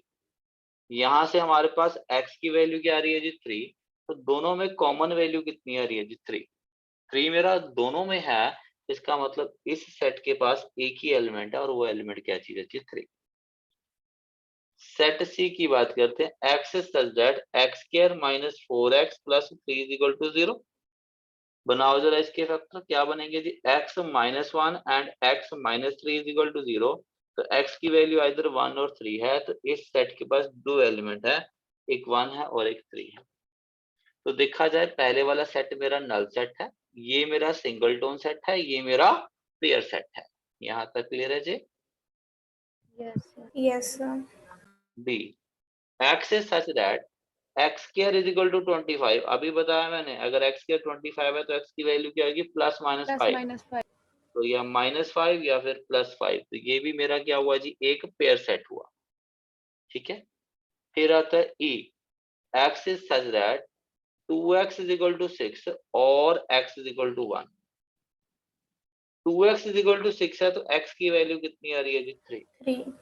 यहां से हमारे पास x की वैल्यू क्या आ रही है जी? 3। तो दोनों में कॉमन वैल्यू कितनी आ रही है जी? 3। 3 मेरा दोनों में है, इसका मतलब इस सेट के पास एक ही एलिमेंट है और वो एलिमेंट क्या चीज है जी? 3। सेट सी की बात करते हैं। X such that x square minus 4x plus 3 is equal to 0। बनाओ जरा इसके फैक्टर, क्या बनेंगे जी? x minus 1 and x minus 3 is equal to 0। तो x की वैल्यू इधर 1 और 3 है, तो इस सेट के पास दो एलिमेंट है, एक 1 है और एक 3 है। तो देखा जाए पहले वाला सेट मेरा नल सेट है, ये मेरा सिंगल टोन सेट है, ये मेरा पेयर सेट है। यहाँ तक क्लियर है जी? Yes, sir. Yes, sir. B, x is such that x square is equal to 25। अभी बताया मैंने, अगर x square 25 है तो x की वैल्यू क्या होगी, प्लस माइनस Plus 5। minus 5. तो या -5 या फिर +5, तो ये भी मेरा क्या हुआ जी, एक पेयर सेट हुआ। ठीक है, फिर आता है ई, x is such that 2x is equal to 6 और x is equal to 1। 2x is equal to 6 है तो x की वैल्यू कितनी आ रही है जी, 3। 3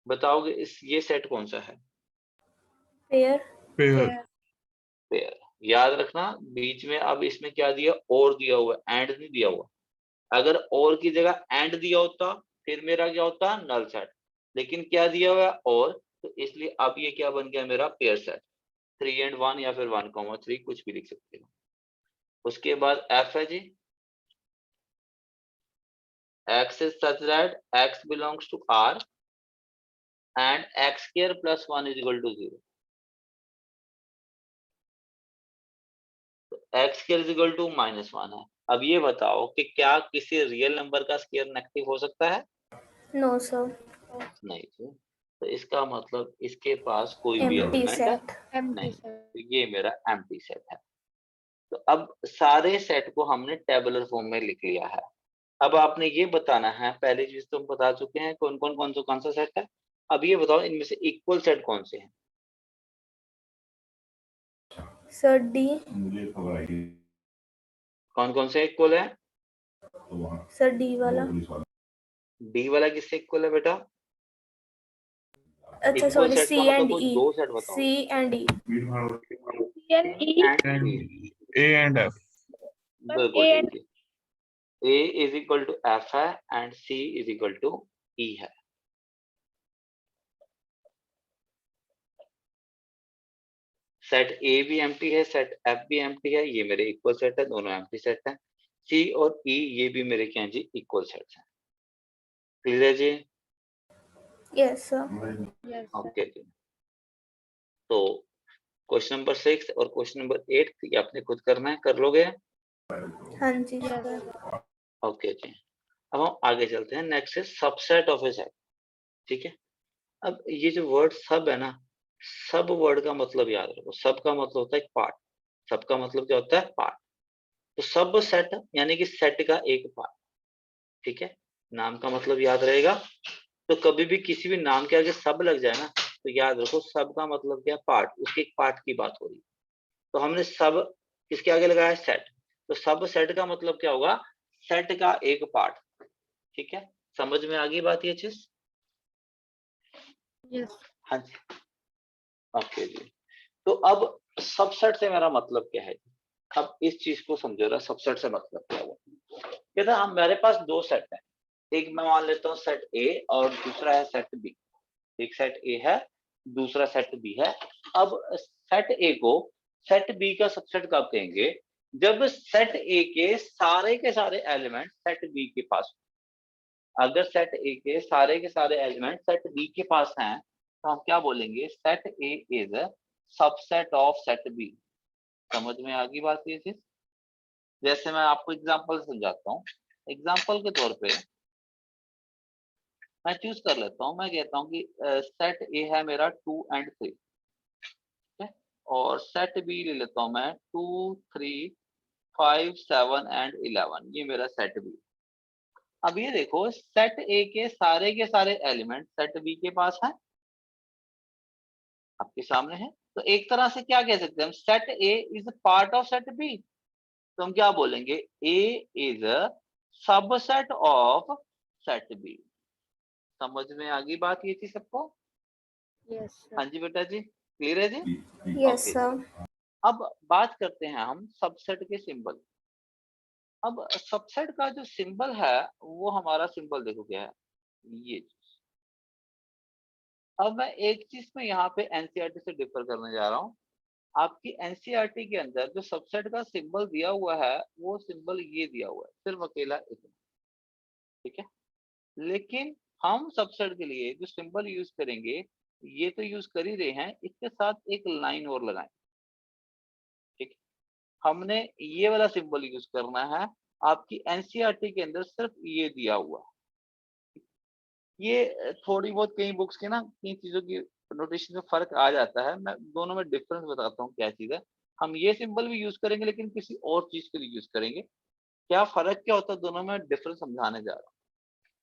बताओगे इस ये सेट कौन सा है? pair. Pair. पेयर। याद रखना बीच में अब इसमें क्या दिया, और दिया हुआ है, एंड नहीं दिया हुआ। अगर और की जगह एंड दिया होता फिर मेरा क्या होता, नल सेट, लेकिन क्या दिया हुआ है और, तो इसलिए अब ये क्या बन गया मेरा, पेयर सेट। 3 and 1 या फिर 1, 3 कुछ भी लिख सकते हो। उसके बाद एफ है जी, x is such that x belongs to R and x square plus 1 is equal to 0। तो x square is equal to -1 है। अब ये बताओ कि क्या किसी रियल नंबर का स्क्वायर नेगेटिव हो सकता है? No, sir. नहीं जी। तो इसका मतलब इसके पास कोई भी Empty एलिमेंट set. Empty नहीं, set. तो ये मेरा एम्प्टी सेट है। तो अब सारे सेट को हमने टेबुलर फॉर्म में लिख लिया है। अब आपने ये बताना है, पहली चीज तो हम बता चुके हैं कौन सा सेट है। अब ये बताओ इनमें से इक्वल सेट कौन से हैं? Sir, D. कौन से इक्वल है? Sir, D वाला. डी वाला किससे इक्वल है बेटा? अच्छा इक्वल सॉरी, सेट C का मतलब and कोई E. दो सेट बताओ। C and E. C and E. And A and F. बिल्कुल A and ठीक है। A is equal to F है and C is equal to E है। सेट A भी एम्प्टी है, सेट F भी एम्प्टी है, ये मेरे इक्वल सेट है, दोनों एम्प्टी सेट है। C और E ये भी मेरे क्या हैं जी, इक्वल सेट्स हैं। क्लियर है जी? yes, sir. Yes, sir. Okay जी। तो क्वेश्चन नंबर 6 और क्वेश्चन नंबर 8 ये आपने खुद करना है, कर लोगे? हाँ जी sir. ओके जी। अब हम आगे चलते हैं, नेक्स्ट है सबसेट ऑफ ए सेट। ठीक है, अब ये जो वर्ड सब है ना, सब वर्ड का मतलब याद रखो, सब का मतलब होता है एक पार्ट। सब का मतलब क्या होता है, पार्ट। तो सब सेट यानी कि सेट का एक पार्ट। ठीक है, नाम का मतलब याद रहेगा। तो कभी भी किसी भी नाम के आगे सब लग जाए ना, तो याद रखो सब का मतलब क्या, पार्ट, उसके एक पार्ट की बात हो रही है। तो हमने सब किसके आगे लगाया, सेट। तो सब सेट का मतलब क्या होगा, सेट का एक पार्ट। ठीक है, समझ में आ गई बात ये चीज? Yes. हाँ जी, ओके जी। तो अब सबसेट से मेरा मतलब क्या है, अब इस चीज को समझो ना, सबसेट से मतलब क्या हुआ। कहता है हमारे पास दो सेट है, एक मैं मान लेता हूँ सेट ए और दूसरा है सेट बी। एक सेट ए है, दूसरा सेट बी है। अब सेट ए को सेट बी का सबसेट कब कहेंगे, जब सेट ए के सारे एलिमेंट सेट बी के पास हो। अगर सेट ए के सारे एलिमेंट सेट बी के पास हैं तो हम क्या बोलेंगे, set A is subset of set B. समझ में आ गई बात ये चीज? जैसे मैं आपको एग्जांपल समझाता हूँ। एग्जांपल के तौर पे मैं चूज कर लेता हूँ, मैं कहता हूँ कि सेट ए है मेरा 2 and 3, ठीक है, और सेट बी ले लेता हूँ मैं 2, 3, 5, 7 and 11, ये मेरा सेट बी। अब ये देखो सेट ए के सारे एलिमेंट सेट बी के पास हैं, आपके सामने है। तो एक तरह से क्या कह सकते हैं हम, set A is part of set B. तो हम क्या बोलेंगे, A is subset of set B. समझ में आ गई बात ये थी सबको? Yes, sir. हाँ जी बेटा जी, क्लियर है जी? Yes, Okay. sir. अब बात करते हैं हम सबसेट के सिंबल। अब सबसेट का जो सिंबल है वो हमारा सिंबल देखो क्या है, ये चीज। अब मैं एक चीज में यहाँ पे एनसीईआरटी से डिफर करने जा रहा हूँ। आपकी एनसीईआरटी के अंदर जो सबसेट का सिंबल दिया हुआ है वो सिंबल ये दिया हुआ है, सिर्फ अकेला इतना। ठीक है, लेकिन हम सबसेट के लिए जो सिंबल यूज करेंगे, ये तो यूज कर ही रहे हैं, इसके साथ एक लाइन और लगाएं। ठीक है, हमने ये वाला सिंबल यूज करना है। आपकी एनसीईआरटी के अंदर सिर्फ ये दिया हुआ है, ये थोड़ी बहुत कई बुक्स के ना कई चीजों की नोटेशन में फर्क आ जाता है। मैं दोनों में डिफरेंस बताता हूँ क्या चीज है। हम ये सिंबल भी यूज करेंगे लेकिन किसी और चीज के लिए यूज करेंगे। क्या फर्क क्या होता है दोनों में, डिफरेंस समझाने जा रहा हूँ।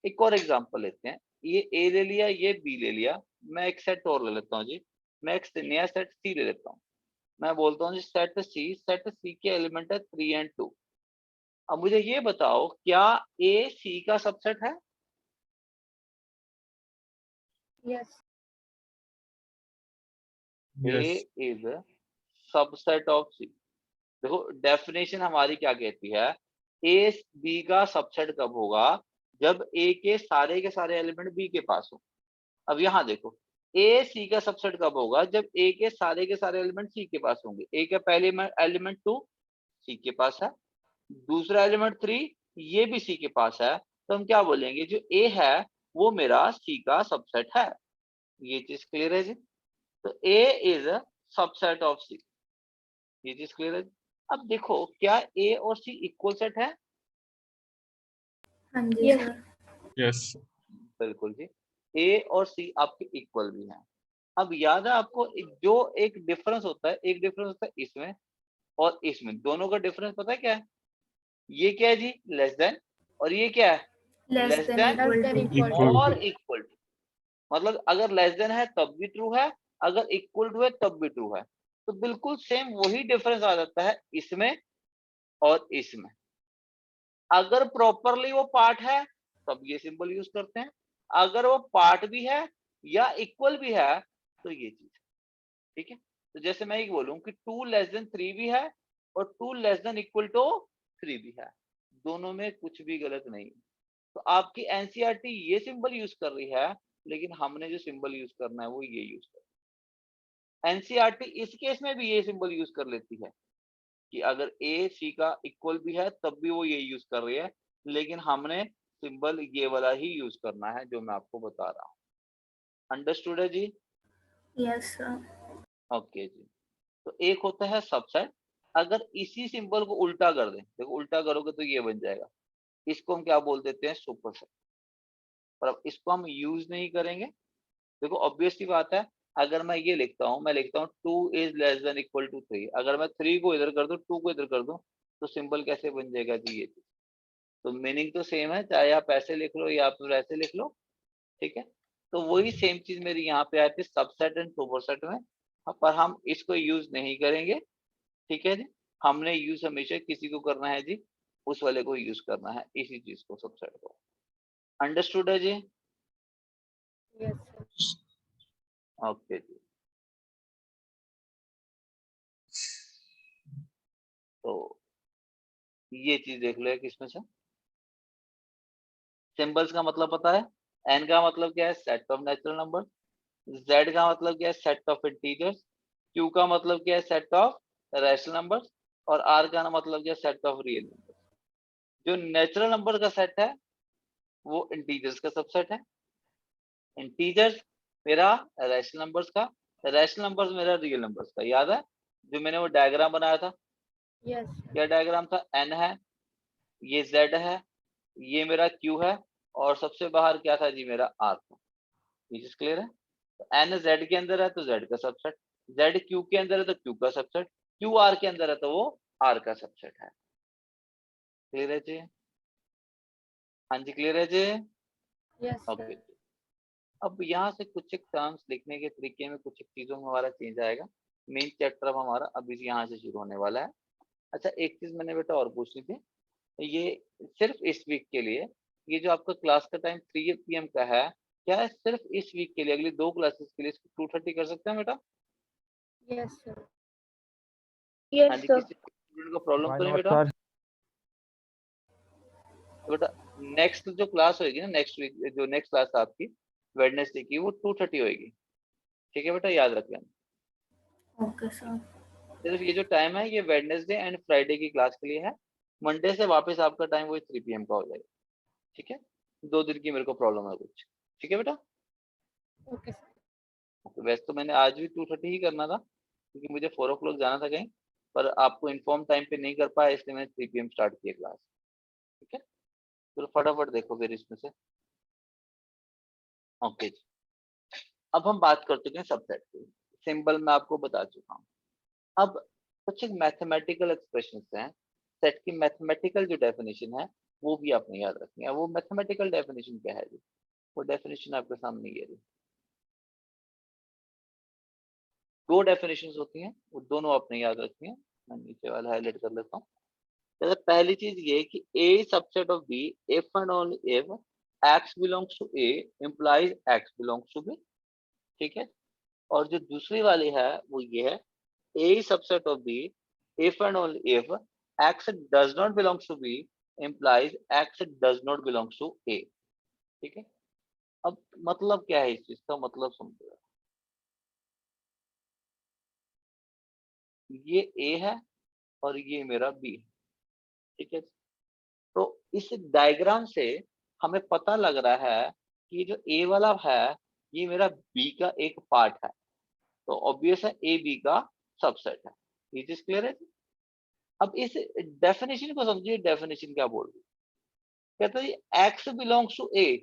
एक और एग्जांपल लेते हैं। ये ए ले लिया, ये बी ले लिया, मैं एक सेट और ले लेता हूँ जी। मैं एक नया सेट सी ले लेता हूँ। मैं बोलता हूँ जी सेट सी के एलिमेंट है 3 एंड 2। अब मुझे ये बताओ क्या ए सी का सबसेट है? Yes. Yes. A is subset of C. देखो डेफिनेशन हमारी क्या कहती है, ए बी का सबसेट कब होगा, जब ए के सारे एलिमेंट बी के पास हो। अब यहाँ देखो, ए सी का सबसेट कब होगा, जब ए के सारे एलिमेंट सी के पास होंगे। ए का पहले एलिमेंट 2 सी के पास है, दूसरा एलिमेंट 3 ये भी सी के पास है। तो हम क्या बोलेंगे, जो ए है वो मेरा सी का सबसेट है। ये चीज क्लियर है जी। तो ए इज सबसेट ऑफ सी, ये चीज क्लियर है। अब देखो क्या ए और सी इक्वल सेट है? हाँ जी सर। Yes. बिल्कुल जी, ए और सी आपके इक्वल भी हैं। अब याद है आपको जो एक डिफरेंस होता है, एक डिफरेंस होता है इसमें और इसमें, दोनों का डिफरेंस पता है क्या है? ये क्या है जी, लेस देन, और ये क्या है, लेस देन Equal और to. Equal to. मतलब अगर लेस देन है तब भी ट्रू है, अगर इक्वल टू है तब भी ट्रू है। तो बिल्कुल सेम वही डिफरेंस आ जाता है इसमें और इसमें। अगर प्रॉपरली वो पार्ट है तब ये सिंबल यूज करते हैं, अगर वो पार्ट भी है या इक्वल भी है तो ये चीज, ठीक है। तो जैसे मैं ये बोलूं कि 2 लेस देन 3 भी है और 2 लेस देन इक्वल टू 3 भी है, दोनों में कुछ भी गलत नहीं। तो आपकी एनसीईआरटी ये सिंबल यूज कर रही है, लेकिन हमने जो सिंबल यूज करना है वो ये यूज कर। एनसीईआरटी इस केस में भी ये सिंबल यूज कर लेती है कि अगर ए सी का इक्वल भी है तब भी वो ये यूज कर रही है, लेकिन हमने सिंबल ये वाला ही यूज करना है जो मैं आपको बता रहा हूँ। अंडरस्टूड है जी? Yes sir. ओके जी। तो एक होता है सबसेट। अगर इसी सिंबल को उल्टा कर दें, देखो उल्टा करोगे तो ये बन जाएगा, इसको हम क्या बोल देते हैं, सुपरसेट। पर अब इसको हम यूज नहीं करेंगे। देखो ऑब्वियस सी बात है, अगर मैं ये लिखता हूँ, मैं लिखता हूँ 2 is less than equal to 3, अगर मैं 3 को इधर कर दूं 2 को इधर कर दूं तो सिंबल कैसे बन जाएगा जी, ये चीज। तो मीनिंग तो सेम है, चाहे आप ऐसे लिख लो या आप ऐसे लिख लो, ठीक है। तो वही सेम चीज मेरी यहाँ पे आती है सबसेट एंड सुपरसेट में। पर हम इसको यूज नहीं करेंगे, ठीक है जी। हमने यूज हमेशा किसी को करना है जी, उस वाले को यूज करना है, इसी चीज को, सबसेट को। अंडरस्टूड है जी? Yes sir. ओके जी। तो ये चीज देख लो एक इसमें से। सिंबल्स का मतलब पता है, एन का मतलब क्या है, set of natural number. Z का मतलब क्या है, सेट ऑफ इंटीजर्स। क्यू का मतलब क्या है, सेट ऑफ रैशनल नंबर्स। और आर का मतलब क्या है, सेट ऑफ रियल नंबर। जो नेचुरल नंबर का सेट है वो इंटीजर्स का सबसेट है। इंटीजर्स मेरा रैशनल नंबर्स का, रैशनल नंबर्स मेरा रियल नंबर्स का। याद है जो मैंने वो डायग्राम बनाया था, यस क्या डायग्राम था, एन है, ये जेड है, ये मेरा क्यू है, और सबसे बाहर क्या था जी, मेरा आर था। ये चीज क्लियर है? तो एन जेड के अंदर है तो जेड का सबसेट, जेड क्यू के अंदर है तो क्यू का सबसेट, क्यू आर के अंदर है तो वो आर का सबसेट है। क्लियर है जी? हाँ जी क्लियर है जी? Yes okay sir. जी। अब यहाँ से कुछ एक टर्म्स लिखने के तरीके में कुछ एक चीजों में हमारा चेंज आएगा। मेन चैप्टर अब हमारा अभी यहाँ से शुरू होने वाला है। अच्छा एक चीज मैंने बेटा और पूछनी थी, ये सिर्फ इस वीक के लिए, ये जो आपका क्लास का टाइम 3 PM का है, क्या है सिर्फ इस वीक के लिए, अगली 2 क्लासेस के लिए इसको 2:30 कर सकते हैं बेटा? Yes sir. हाँ यस जी, सर। किसी स्टूडेंट को प्रॉब्लम Why तो नहीं not, बेटा? sir? तो बेटा नेक्स्ट जो क्लास होगी ना, नेक्स्ट वीक जो नेक्स्ट क्लास आपकी वेडनेसडे की, वो 2:30 होगी, ठीक है बेटा, याद रख लेना। Okay sir. सिर्फ ये जो टाइम है ये वेडनेसडे एंड फ्राइडे की क्लास के लिए है। मंडे से वापस आपका टाइम वही 3 PM का हो जाएगा, ठीक है। 2 दिन की मेरे को प्रॉब्लम है कुछ, ठीक है बेटा। Okay sir. वैसे तो मैंने आज भी 2:30 ही करना था, क्योंकि मुझे 4 o'clock जाना था कहीं, पर आपको इन्फॉर्म टाइम पे नहीं कर पाया, इसलिए मैंने 3 PM स्टार्ट किया क्लास, ठीक है। तो फटाफट देखो फिर इसमें से। ओके जी, अब हम बात कर चुके हैं सबसेट की, सिंबल मैं आपको बता चुका हूँ। अब कुछ एक मैथमेटिकल एक्सप्रेशन हैं, सेट की मैथमेटिकल जो डेफिनेशन है वो भी आपने याद रखनी है। वो मैथमेटिकल डेफिनेशन क्या है जी? वो डेफिनेशन आपके सामने ये रही। दो डेफिनेशंस होती हैं, वो दोनों आपने याद रखनी है। मैं नीचे वाला हाईलाइट कर लेता हूँ। जैसे पहली चीज ये कि A subset of B if and only if X belongs to A implies X belongs to B, ठीक है। और जो दूसरी वाली है वो ये है A subset of B if and only if X does not belongs to B implies X does not belongs to A, ठीक है। अब मतलब क्या है इस चीज का, मतलब समझो। ये A है और ये मेरा B है, ठीक है। तो इस डायग्राम से हमें पता लग रहा है कि ये जो A वाला है ये मेरा B का एक पार्ट है, तो ऑब्वियस है A B का सबसेट है। ये चीज क्लियर है। अब इस डेफिनेशन को समझिए, डेफिनेशन क्या बोल रही है। कहता है एक्स बिलोंग्स टू ए,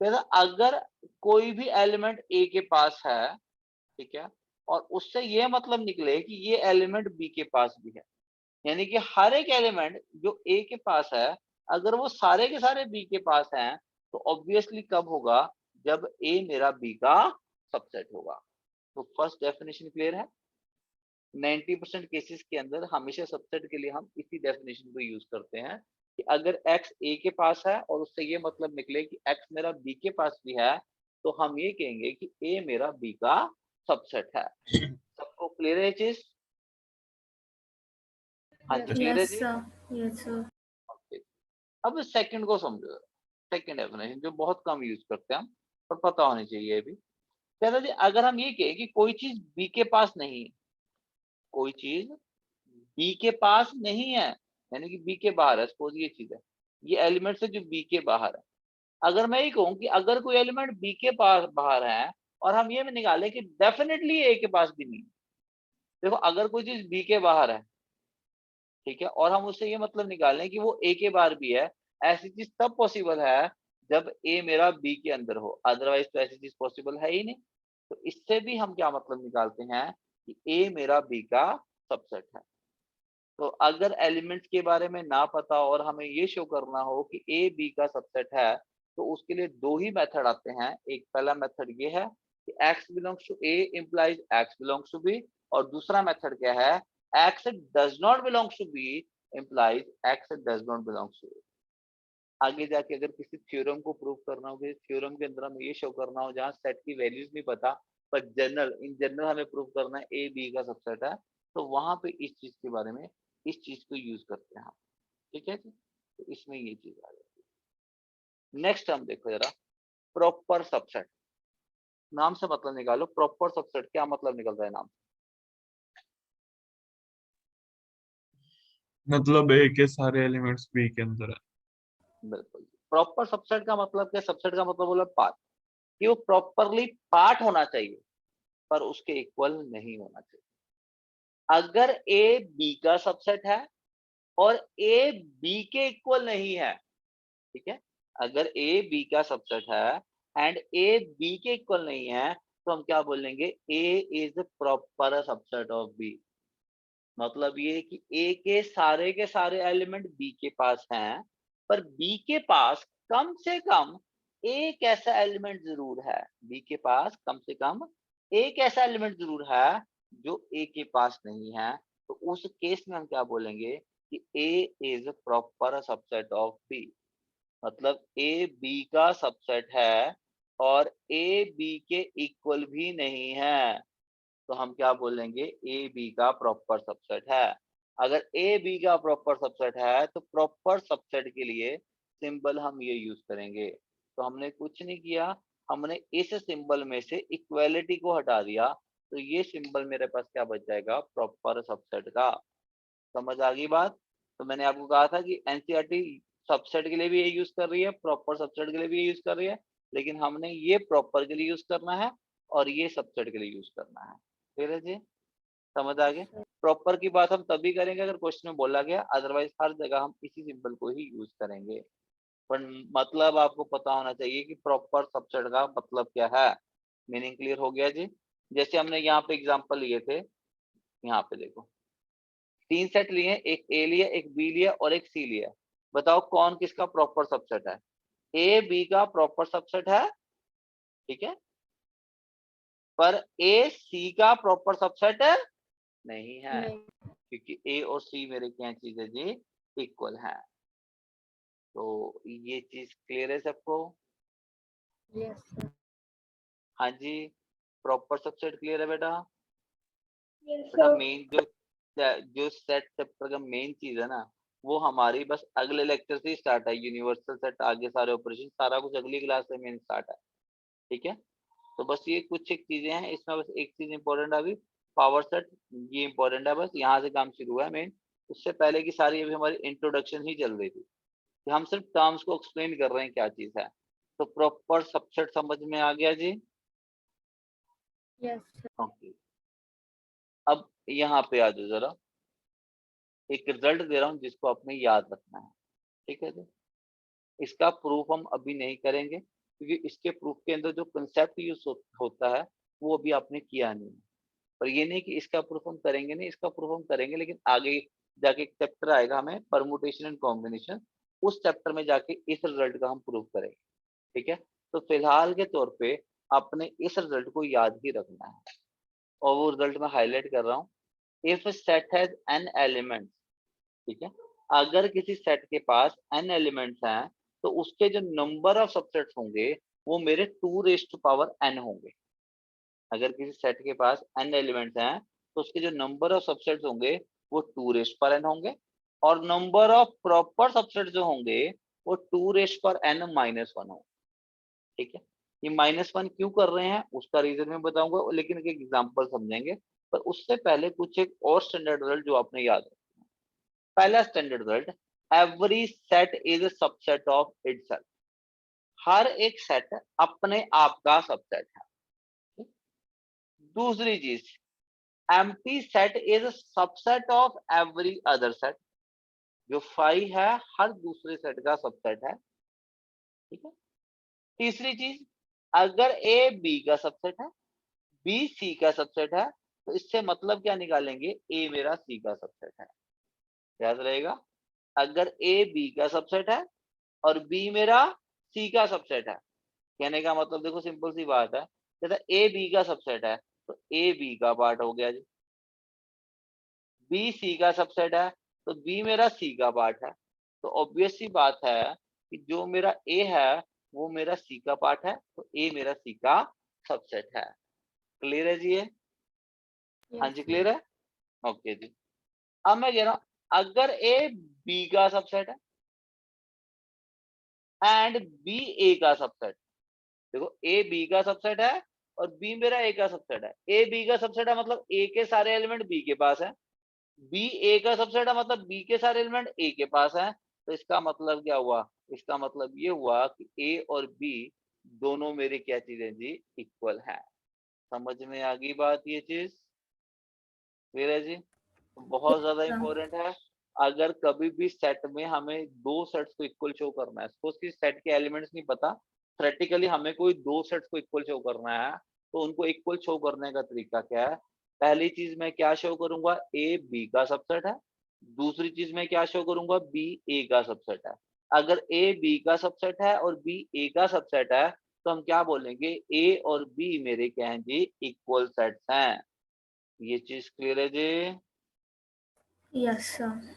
कहता अगर कोई भी एलिमेंट ए के पास है, ठीक है, और उससे ये मतलब निकले कि ये एलिमेंट बी के पास भी है, यानी कि हर एक एलिमेंट जो ए के पास है अगर वो सारे के सारे बी के पास हैं तो ऑब्वियसली कब होगा, जब ए मेरा बी का सबसेट होगा। तो फर्स्ट डेफिनेशन क्लियर है। 90% केसेस के अंदर हमेशा सबसेट के लिए हम इसी डेफिनेशन को यूज करते हैं कि अगर x a के पास है और उससे ये मतलब निकले कि x मेरा b के पास भी है तो हम ये कहेंगे कि a मेरा b का सबसेट है। सबको क्लियर है चीज? हाँ जी, क्लियर है जी। Yes sir. Okay. अब सेकंड को समझो, सेकंड डेफिनेशन जो बहुत कम यूज करते हैं हम, पर पता होनी चाहिए ये भी। कहता जी अगर हम ये कहें कि कोई चीज b के पास नहीं है, कोई चीज बी के पास नहीं है यानी कि बी के बाहर है, सपोज ये चीज है, ये एलिमेंट है जो बी के बाहर है। अगर मैं ये कहूं कि अगर कोई एलिमेंट बी के पास बाहर है और हम ये निकालें कि डेफिनेटली ए के पास भी नहीं है। देखो अगर कोई चीज बी के बाहर है, ठीक है, और हम उससे ये मतलब निकालें कि वो ए के बाहर भी है, ऐसी चीज तब पॉसिबल है जब ए मेरा बी के अंदर हो, अदरवाइज तो ऐसी चीज पॉसिबल है ही नहीं। तो इससे भी हम क्या मतलब निकालते हैं कि ए मेरा बी का सबसेट है। तो अगर एलिमेंट्स के बारे में ना पता और हमें ये शो करना हो कि ए बी का सबसेट है तो उसके लिए दो ही मेथड आते हैं। एक पहला मेथड ये है कि x belongs to a implies x belongs to b, और दूसरा मेथड क्या है, x does not belongs to b implies x does not belongs to a। आगे जाके अगर किसी थ्योरम को प्रूव करना हो, थ्योरम के अंदर हमें ये शो करना हो जहाँ सेट की वैल्यूज नहीं पता पर इन जनरल हमें प्रूव करना है ए बी का सबसेट है, तो वहां पे इस चीज के बारे में इस चीज को यूज करते हैं हम, ठीक है जी। तो इसमें ये चीज आ जाती है। नेक्स्ट हम देखो जरा, प्रॉपर सबसेट। नाम से मतलब निकालो, प्रॉपर सबसेट क्या मतलब निकलता है नाम? मतलब ए के सारे एलिमेंट्स बी के अंदर है। बिल्कुल, प्रॉपर सबसेट का मतलब क्या, सबसेट का मतलब बोला पार्ट, कि वो प्रॉपरली पार्ट होना चाहिए पर उसके इक्वल नहीं होना चाहिए। अगर ए बी का सबसेट है और ए बी के इक्वल नहीं है, ठीक है, अगर ए बी का सबसेट है एंड ए बी के इक्वल नहीं है तो हम क्या बोलेंगे, A is proper subset of B. मतलब ये कि ए के सारे एलिमेंट बी के पास हैं पर बी के पास कम से कम एक ऐसा एलिमेंट जरूर है, बी के पास कम से कम एक ऐसा एलिमेंट जरूर है जो ए के पास नहीं है। तो उस केस में हम क्या बोलेंगे कि A is proper subset of B. मतलब ए बी का सबसेट है और ए बी के इक्वल भी नहीं है, तो हम क्या बोलेंगे, ए बी का प्रॉपर सबसेट है। अगर ए बी का प्रॉपर सबसेट है तो प्रॉपर सबसेट के लिए सिंबल हम ये यूज करेंगे। तो हमने कुछ नहीं किया, हमने इस सिंबल में से इक्वालिटी को हटा दिया, तो ये सिंबल मेरे पास क्या बच जाएगा, प्रॉपर सबसेट का। समझ आ गई बात? तो मैंने आपको कहा था कि एनसीईआरटी सबसेट के लिए भी ये यूज कर रही है, प्रॉपर सबसेट के लिए भी ये यूज कर रही है, लेकिन हमने ये प्रॉपर के लिए यूज करना है और ये सबसेट के लिए यूज करना है। ठीक है जी, समझ आ गया? प्रॉपर की बात हम तभी करेंगे अगर क्वेश्चन में बोला गया, अदरवाइज हर जगह हम इसी सिंबल को ही यूज करेंगे। पर मतलब आपको पता होना चाहिए कि प्रॉपर सबसेट का मतलब क्या है। मीनिंग क्लियर हो गया जी। जैसे हमने यहाँ पे एग्जांपल लिए थे, यहाँ पे देखो 3 सेट लिए, एक ए लिया, एक बी लिया और एक सी लिया। बताओ कौन किसका प्रॉपर सबसेट है? ए बी का प्रॉपर सबसेट है, ठीक है, पर ए सी का प्रॉपर सबसेट नहीं है, क्योंकि ए और सी मेरे क्या चीज है जी, इक्वल है। तो ये चीज क्लियर है सबको? Yes sir. हाँ जी, प्रॉपर सबसेट क्लियर है बेटा? यस बेटा सर। मेन जो सेट चैप्टर का मेन चीज है ना, वो हमारी बस अगले लेक्चर से ही स्टार्ट है। यूनिवर्सल सेट, आगे सारे ऑपरेशन, सारा कुछ अगली क्लास से मेन स्टार्ट है, ठीक है। तो बस ये कुछ एक चीजें हैं इसमें, बस एक चीज इंपॉर्टेंट है अभी, पावर सेट, ये इंपॉर्टेंट है, बस यहाँ से काम शुरू है मेन। उससे पहले की सारी अभी हमारी इंट्रोडक्शन ही चल रही थी, कि हम सिर्फ टर्म्स को एक्सप्लेन कर रहे हैं क्या चीज है। तो प्रॉपर सबसेट समझ में आ गया जी? Yes sir. ओके, अब यहाँ पे आ जाओ जरा, एक रिजल्ट दे रहा हूँ जिसको आपने याद रखना है, ठीक है जी। इसका प्रूफ हम अभी नहीं करेंगे, क्योंकि इसके प्रूफ के अंदर जो कंसेप्ट यूज होता है वो अभी आपने किया नहीं है। पर ये नहीं कि इसका प्रूफ हम करेंगे नहीं, इसका प्रूफ हम करेंगे, लेकिन आगे जाके एक चैप्टर आएगा हमें परमुटेशन एंड कॉम्बिनेशन, उस चैप्टर में जाके इस रिजल्ट का हम प्रूफ करेंगे, ठीक है। तो फिलहाल के तौर पे आपने इस रिजल्ट को याद ही रखना है, और वो रिजल्ट मैं हाईलाइट कर रहा हूँ। If set has n elements, ठीक है, अगर किसी सेट के पास n एलिमेंट्स हैं, तो उसके जो नंबर ऑफ सबसेट्स होंगे वो मेरे 2 रेज़ टू पावर n होंगे। अगर किसी सेट के पास n एलिमेंट्स हैं, तो उसके जो नंबर ऑफ सबसेट्स होंगे वो 2 रेज़ पर n होंगे, और नंबर ऑफ प्रॉपर सबसेट्स जो होंगे वो 2 रेज़ पर n माइनस 1 होंगे, ठीक है। ये -1 क्यों कर रहे हैं उसका रीजन मैं बताऊंगा, लेकिन एक एग्जांपल समझेंगे। पर उससे पहले कुछ एक और स्टैंडर्ड रिजल्ट जो आपने याद रखना है। पहला standard result, every set is a subset of itself. हर एक सेट अपने आप का सबसेट है। दूसरी चीज, empty set is a subset of every other set. जो फाइव है हर दूसरे सेट का सबसेट है, ठीक है। तीसरी चीज, अगर ए बी का सबसेट है, बी सी का सबसेट है, तो इससे मतलब क्या निकालेंगे, ए मेरा सी का सबसेट है। याद रहेगा, अगर ए बी का सबसेट है और बी मेरा सी का सबसेट है, कहने का मतलब देखो सिंपल सी बात है, जैसे ए बी का सबसेट है तो ए बी का पार्ट हो गया जी, बी सी का सबसेट है तो बी मेरा सी का पार्ट है। तो ऑब्वियस सी बात है कि जो मेरा ए है वो मेरा सी का पार्ट है, तो ए मेरा सी का सबसेट है। क्लियर है जी ये? हाँ जी क्लियर है, ओके जी। अब मैं कह रहा हूं, अगर ए बी का सबसेट है एंड बी ए का सबसेट, देखो ए बी का सबसेट है और बी मेरा ए का सबसेट है। ए बी का सबसेट है मतलब ए के सारे एलिमेंट बी के पास है, बी ए का सबसेट है मतलब बी के सारे एलिमेंट ए के पास है। तो इसका मतलब क्या हुआ, इसका मतलब ये हुआ कि ए और बी दोनों मेरे क्या चीजें जी, इक्वल है। समझ में आ गई बात ये चीज? क्लियर है जी? बहुत ज्यादा इंपॉर्टेंट है। अगर कभी भी सेट में हमें दो सेट्स को इक्वल शो करना है, सपोज कि सेट के एलिमेंट्स नहीं पता, थ्योरेटिकली हमें कोई दो सेट्स को इक्वल शो करना है, तो उनको इक्वल शो करने का तरीका क्या है? पहली चीज मैं क्या शो करूंगा, ए बी का सबसेट है। दूसरी चीज मैं क्या शो करूंगा, बी ए का सबसेट है। अगर ए बी का सबसेट है और बी ए का सबसेट है, तो हम क्या बोलेंगे, ए और बी मेरे क्या हैं जी, इक्वल सेट्स हैं। ये चीज क्लियर है जी? Yes sir.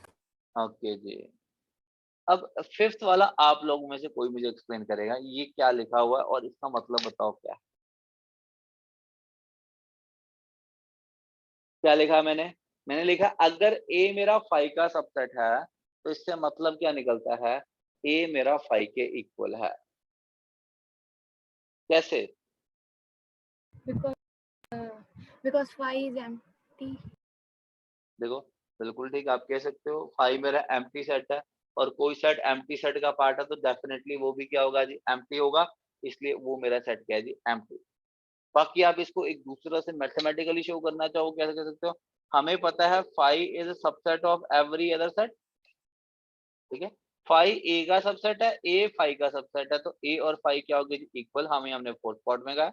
ओके जी। अब फिफ्थ वाला आप लोगों में से कोई मुझे एक्सप्लेन करेगा, ये क्या लिखा हुआ है और इसका मतलब बताओ क्या है? क्या लिखा है मैंने लिखा अगर ए मेरा 5 का सबसेट है, तो इससे मतलब क्या निकलता है, ए मेरा 5 के इक्वल है। कैसे? Because 5 is empty. देखो बिल्कुल ठीक, आप कह सकते हो 5 मेरा एम्प्टी सेट है, और कोई सेट एम्प्टी सेट का पार्ट है तो डेफिनेटली वो भी क्या होगा जी, एम्प्टी होगा। इसलिए वो मेरा सेट क्या है जी, एम्प्टी। बाकी आप इसको एक दूसरे से मैथमेटिकली शो करना चाहो, कैसे कर सकते हो? हमें पता है 5 is subset of every other set, ठीक है। फाइव ए का सबसेट है, ए फाइव का सबसेट है, तो ए और फाइव क्या हो गए जी इक्वल, हमने फोर्थ पार्ट में कहा।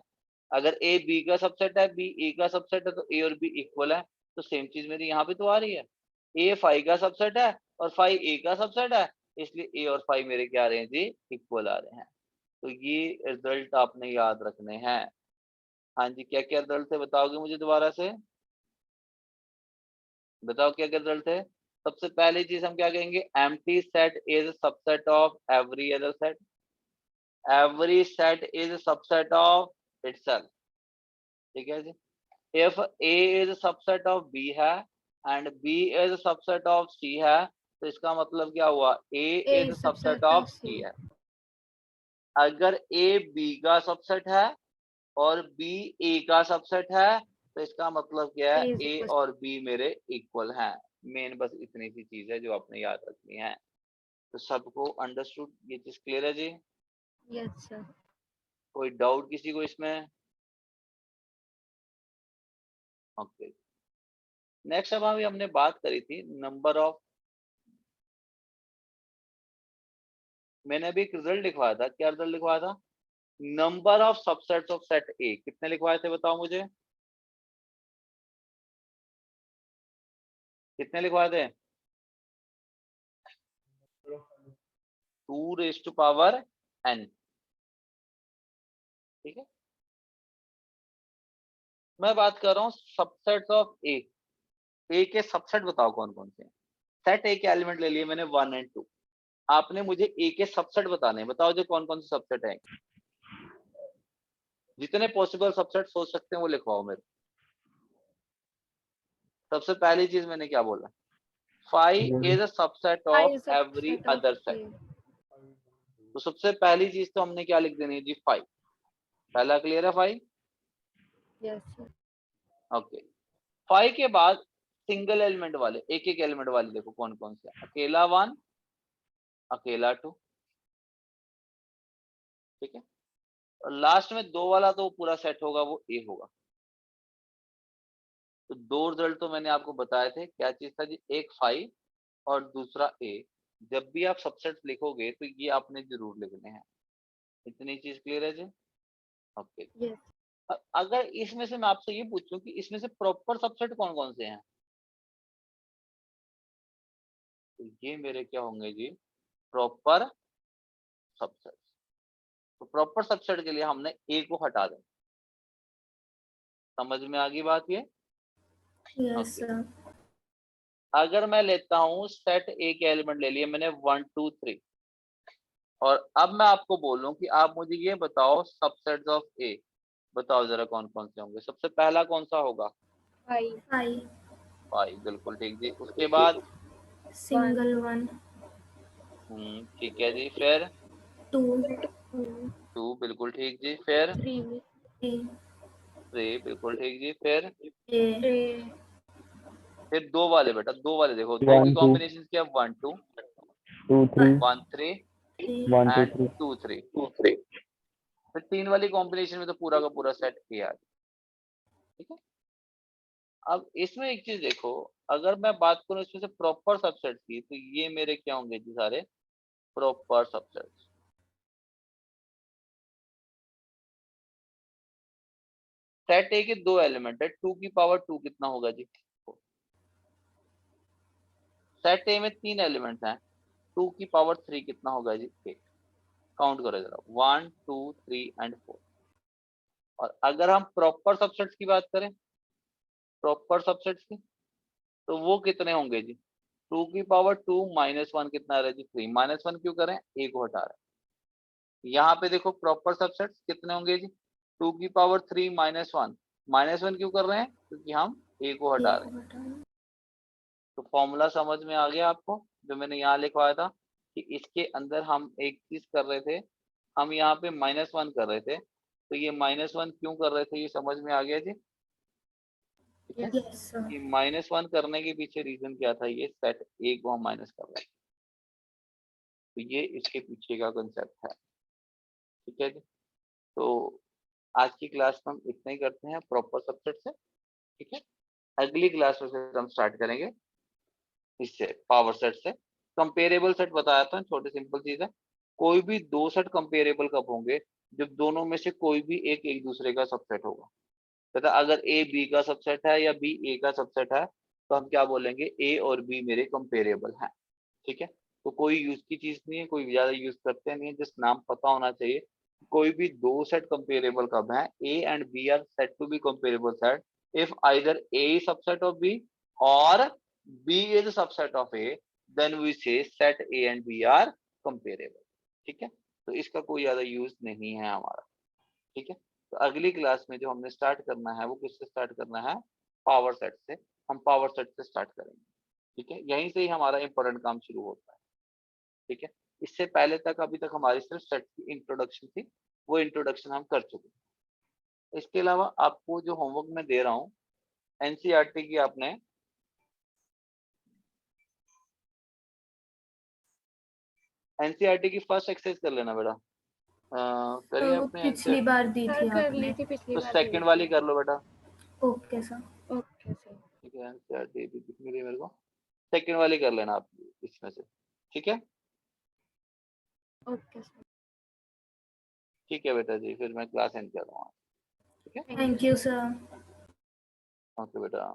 अगर ए बी का सबसेट है, बी ए का सबसेट है, तो ए और बी इक्वल है, तो सेम चीज मेरी यहाँ पे तो आ रही है। ए फाइव का सबसेट है और फाइव ए का सबसेट है, इसलिए ए और फाइव मेरे क्या आ रहे हैं जी इक्वल आ रहे हैं। तो ये रिजल्ट आपने याद रखने हैं। हाँ जी, क्या क्या रिजल्ट थे बताओगे मुझे दोबारा से, बताओ क्या क्या रिजल्ट है। सबसे पहली चीज हम क्या कहेंगे, empty set is subset of every other set, every set is subset of itself, ठीक है जी। If A is subset of B है and B is subset of C है, तो इसका मतलब क्या हुआ, A is subset of C है। अगर ए बी का सबसेट है और बी ए का सबसेट है, तो इसका मतलब क्या है, ए और बी मेरे इक्वल हैं। मेन बस इतनी सी चीज है जो आपने याद रखनी है। तो सबको अंडरस्टूड, ये चीज क्लियर है जी? Yes sir. कोई डाउट किसी को इसमें? ओके, नेक्स्ट अब अभी हमने बात करी थी नंबर ऑफ, मैंने अभी एक रिजल्ट लिखवाया था, क्या रिजल्ट लिखवाया था, number of subsets of set ए, कितने लिखवाए थे बताओ मुझे, कितने लिखवाए थे? 2⁻n, ठीक है। मैं बात कर रहा हूँ सबसेट्स ऑफ ए, ए के सबसेट बताओ कौन कौन से हैं। सेट ए के एलिमेंट ले लिए मैंने 1 और 2, आपने मुझे ए के सबसेट बताने हैं, बताओ जो कौन कौन से सबसेट हैं, जितने पॉसिबल सबसेट सोच सकते हैं वो लिखवाओ मेरे। सबसे पहली चीज मैंने क्या बोला, five is a subset of every other set, तो सबसे पहली चीज तो हमने क्या लिख देनी है जी, 5, पहला क्लियर है 5? Yes sir. ओके, 5 के बाद सिंगल एलिमेंट वाले, एक एक एलिमेंट वाले देखो कौन कौन से, अकेला 1, अकेला 2, ठीक है, और लास्ट में 2 वाला तो पूरा सेट होगा, वो ए होगा। तो 2 रिजल्ट तो मैंने आपको बताए थे, क्या चीज था जी, एक 5 और दूसरा ए। जब भी आप सबसेट लिखोगे तो ये आपने जरूर लिखने हैं। इतनी चीज क्लियर है जी? Okay, yes. अगर इसमें से मैं आपसे ये पूछूं कि इसमें से प्रॉपर सबसेट कौन कौन से हैं, तो ये मेरे क्या होंगे जी, प्रॉपर सबसेट। तो प्रॉपर सबसेट के लिए हमने ए को हटा दें, समझ में आ गई बात ये? Yes sir. अगर मैं लेता हूं सेट ए के एलिमेंट ले लिए मैंने 1 2 3, और अब मैं आपको बोलूं कि आप मुझे ये बताओ सबसेट्स ऑफ ए, बताओ जरा कौन कौन से होंगे। सबसे पहला कौन सा होगा, 5 5, बिल्कुल ठीक जी। उसके बाद सिंगल 1 ठीक है जी, फिर 2 2, बिल्कुल ठीक जी, फिर 3 3, बिल्कुल ठीक जी, फिर ए फिर 2 वाले, बेटा 2 वाले देखो, 2 की 1 2 कॉम्बिनेशन क्या, 1 2 2 3 1 3 1 2 एंड 3 2 3, फिर 3 वाली कॉम्बिनेशन में तो पूरा का पूरा सेट किया, ठीक है। अब इसमें एक चीज देखो, अगर मैं बात करूं इसमें से प्रॉपर सबसेट की, तो ये मेरे क्या होंगे जी, सारे प्रॉपर सबसेट्स। सेट ए के 2 एलिमेंट है, 2 की पावर 2 कितना होगा जी, सेट ए में 3 एलिमेंट हैं, 2 की पावर 3 कितना होगा जी, 8। काउंट करो जरा, 1 2 3 एंड 4। और अगर हम प्रॉपर सबसेट्स की बात करें, प्रॉपर सबसेट्स की, तो वो कितने होंगे जी, 2 की पावर 2 -1 कितना आ रहा है जी, 3। -1 क्यों करें, ए को हटा रहे हैं। यहाँ पे देखो प्रॉपर सबसेट्स कितने होंगे जी, 2 की पावर 3 -1, -1 क्यों कर रहे हैं, क्योंकि हम ए को हटा रहे हैं। तो फॉर्मूला समझ में आ गया आपको, जो मैंने यहाँ लिखवाया था कि इसके अंदर हम एक चीज कर रहे थे, हम यहाँ पे -1 कर रहे थे, तो ये -1 क्यों कर रहे थे, ये समझ में आ गया जी, ठीक है। Yes sir. कि -1 करने के पीछे रीजन क्या था, ये सेट ए को हम माइनस कर रहे थे, तो ये इसके पीछे का कंसेप्ट है, ठीक है जी। तो आज की क्लास में हम इतना ही करते हैं प्रॉपर सबसेट से, ठीक है। अगली क्लास में फिर हम स्टार्ट करेंगे इससे, पावर सेट से। कंपेरेबल सेट बताया था, छोटी सिंपल चीज है। कोई भी दो सेट कंपेरेबल कब होंगे, जब दोनों में से कोई भी एक दूसरे का सबसेट होगा। तथा अगर ए बी का सबसेट है या बी ए का सबसेट है, तो हम क्या बोलेंगे, ए और बी मेरे कंपेरेबल हैं। ठीक है, तो कोई यूज की चीज नहीं है, कोई ज्यादा यूज करते नहीं है, जिस नाम पता होना चाहिए। कोई भी दो सेट कंपेरेबल कब है, A and B are set to be comparable set if either A subset of B और B is subset of A, then we say set A and B are comparable. ठीक है, तो इसका कोई ज्यादा यूज नहीं है हमारा। ठीक है, तो अगली क्लास में जो हमने स्टार्ट करना है वो किससे स्टार्ट करना है, पावर सेट से। हम पावर सेट से स्टार्ट करेंगे। ठीक है, यहीं से ही हमारा इंपॉर्टेंट काम शुरू होता है। ठीक है, इससे पहले तक अभी तक हमारी सिर्फ सेट की इंट्रोडक्शन थी, वो इंट्रोडक्शन हम कर चुके हैं। इसके अलावा आपको जो होमवर्क मैं दे रहा हूँ एनसीईआरटी की, आपने एनसीईआरटी की फर्स्ट एक्सरसाइज कर लेना बेटा। करिए आपने पिछली बार दी थी कर आपने। ली थी पिछली तो बार। सेकंड वाली कर लो बेटा। Okay sir. Okay sir. ठीक है, एनसीईआरटी दिख रही है मेरे को, सेकंड वाली कर लेना आप इसमें से। ठीक है, ओके सर। ठीक है बेटा जी, फिर मैं क्लास एंड कर रहा हूँ। ठीक है, थैंक यू सर। ओके बेटा।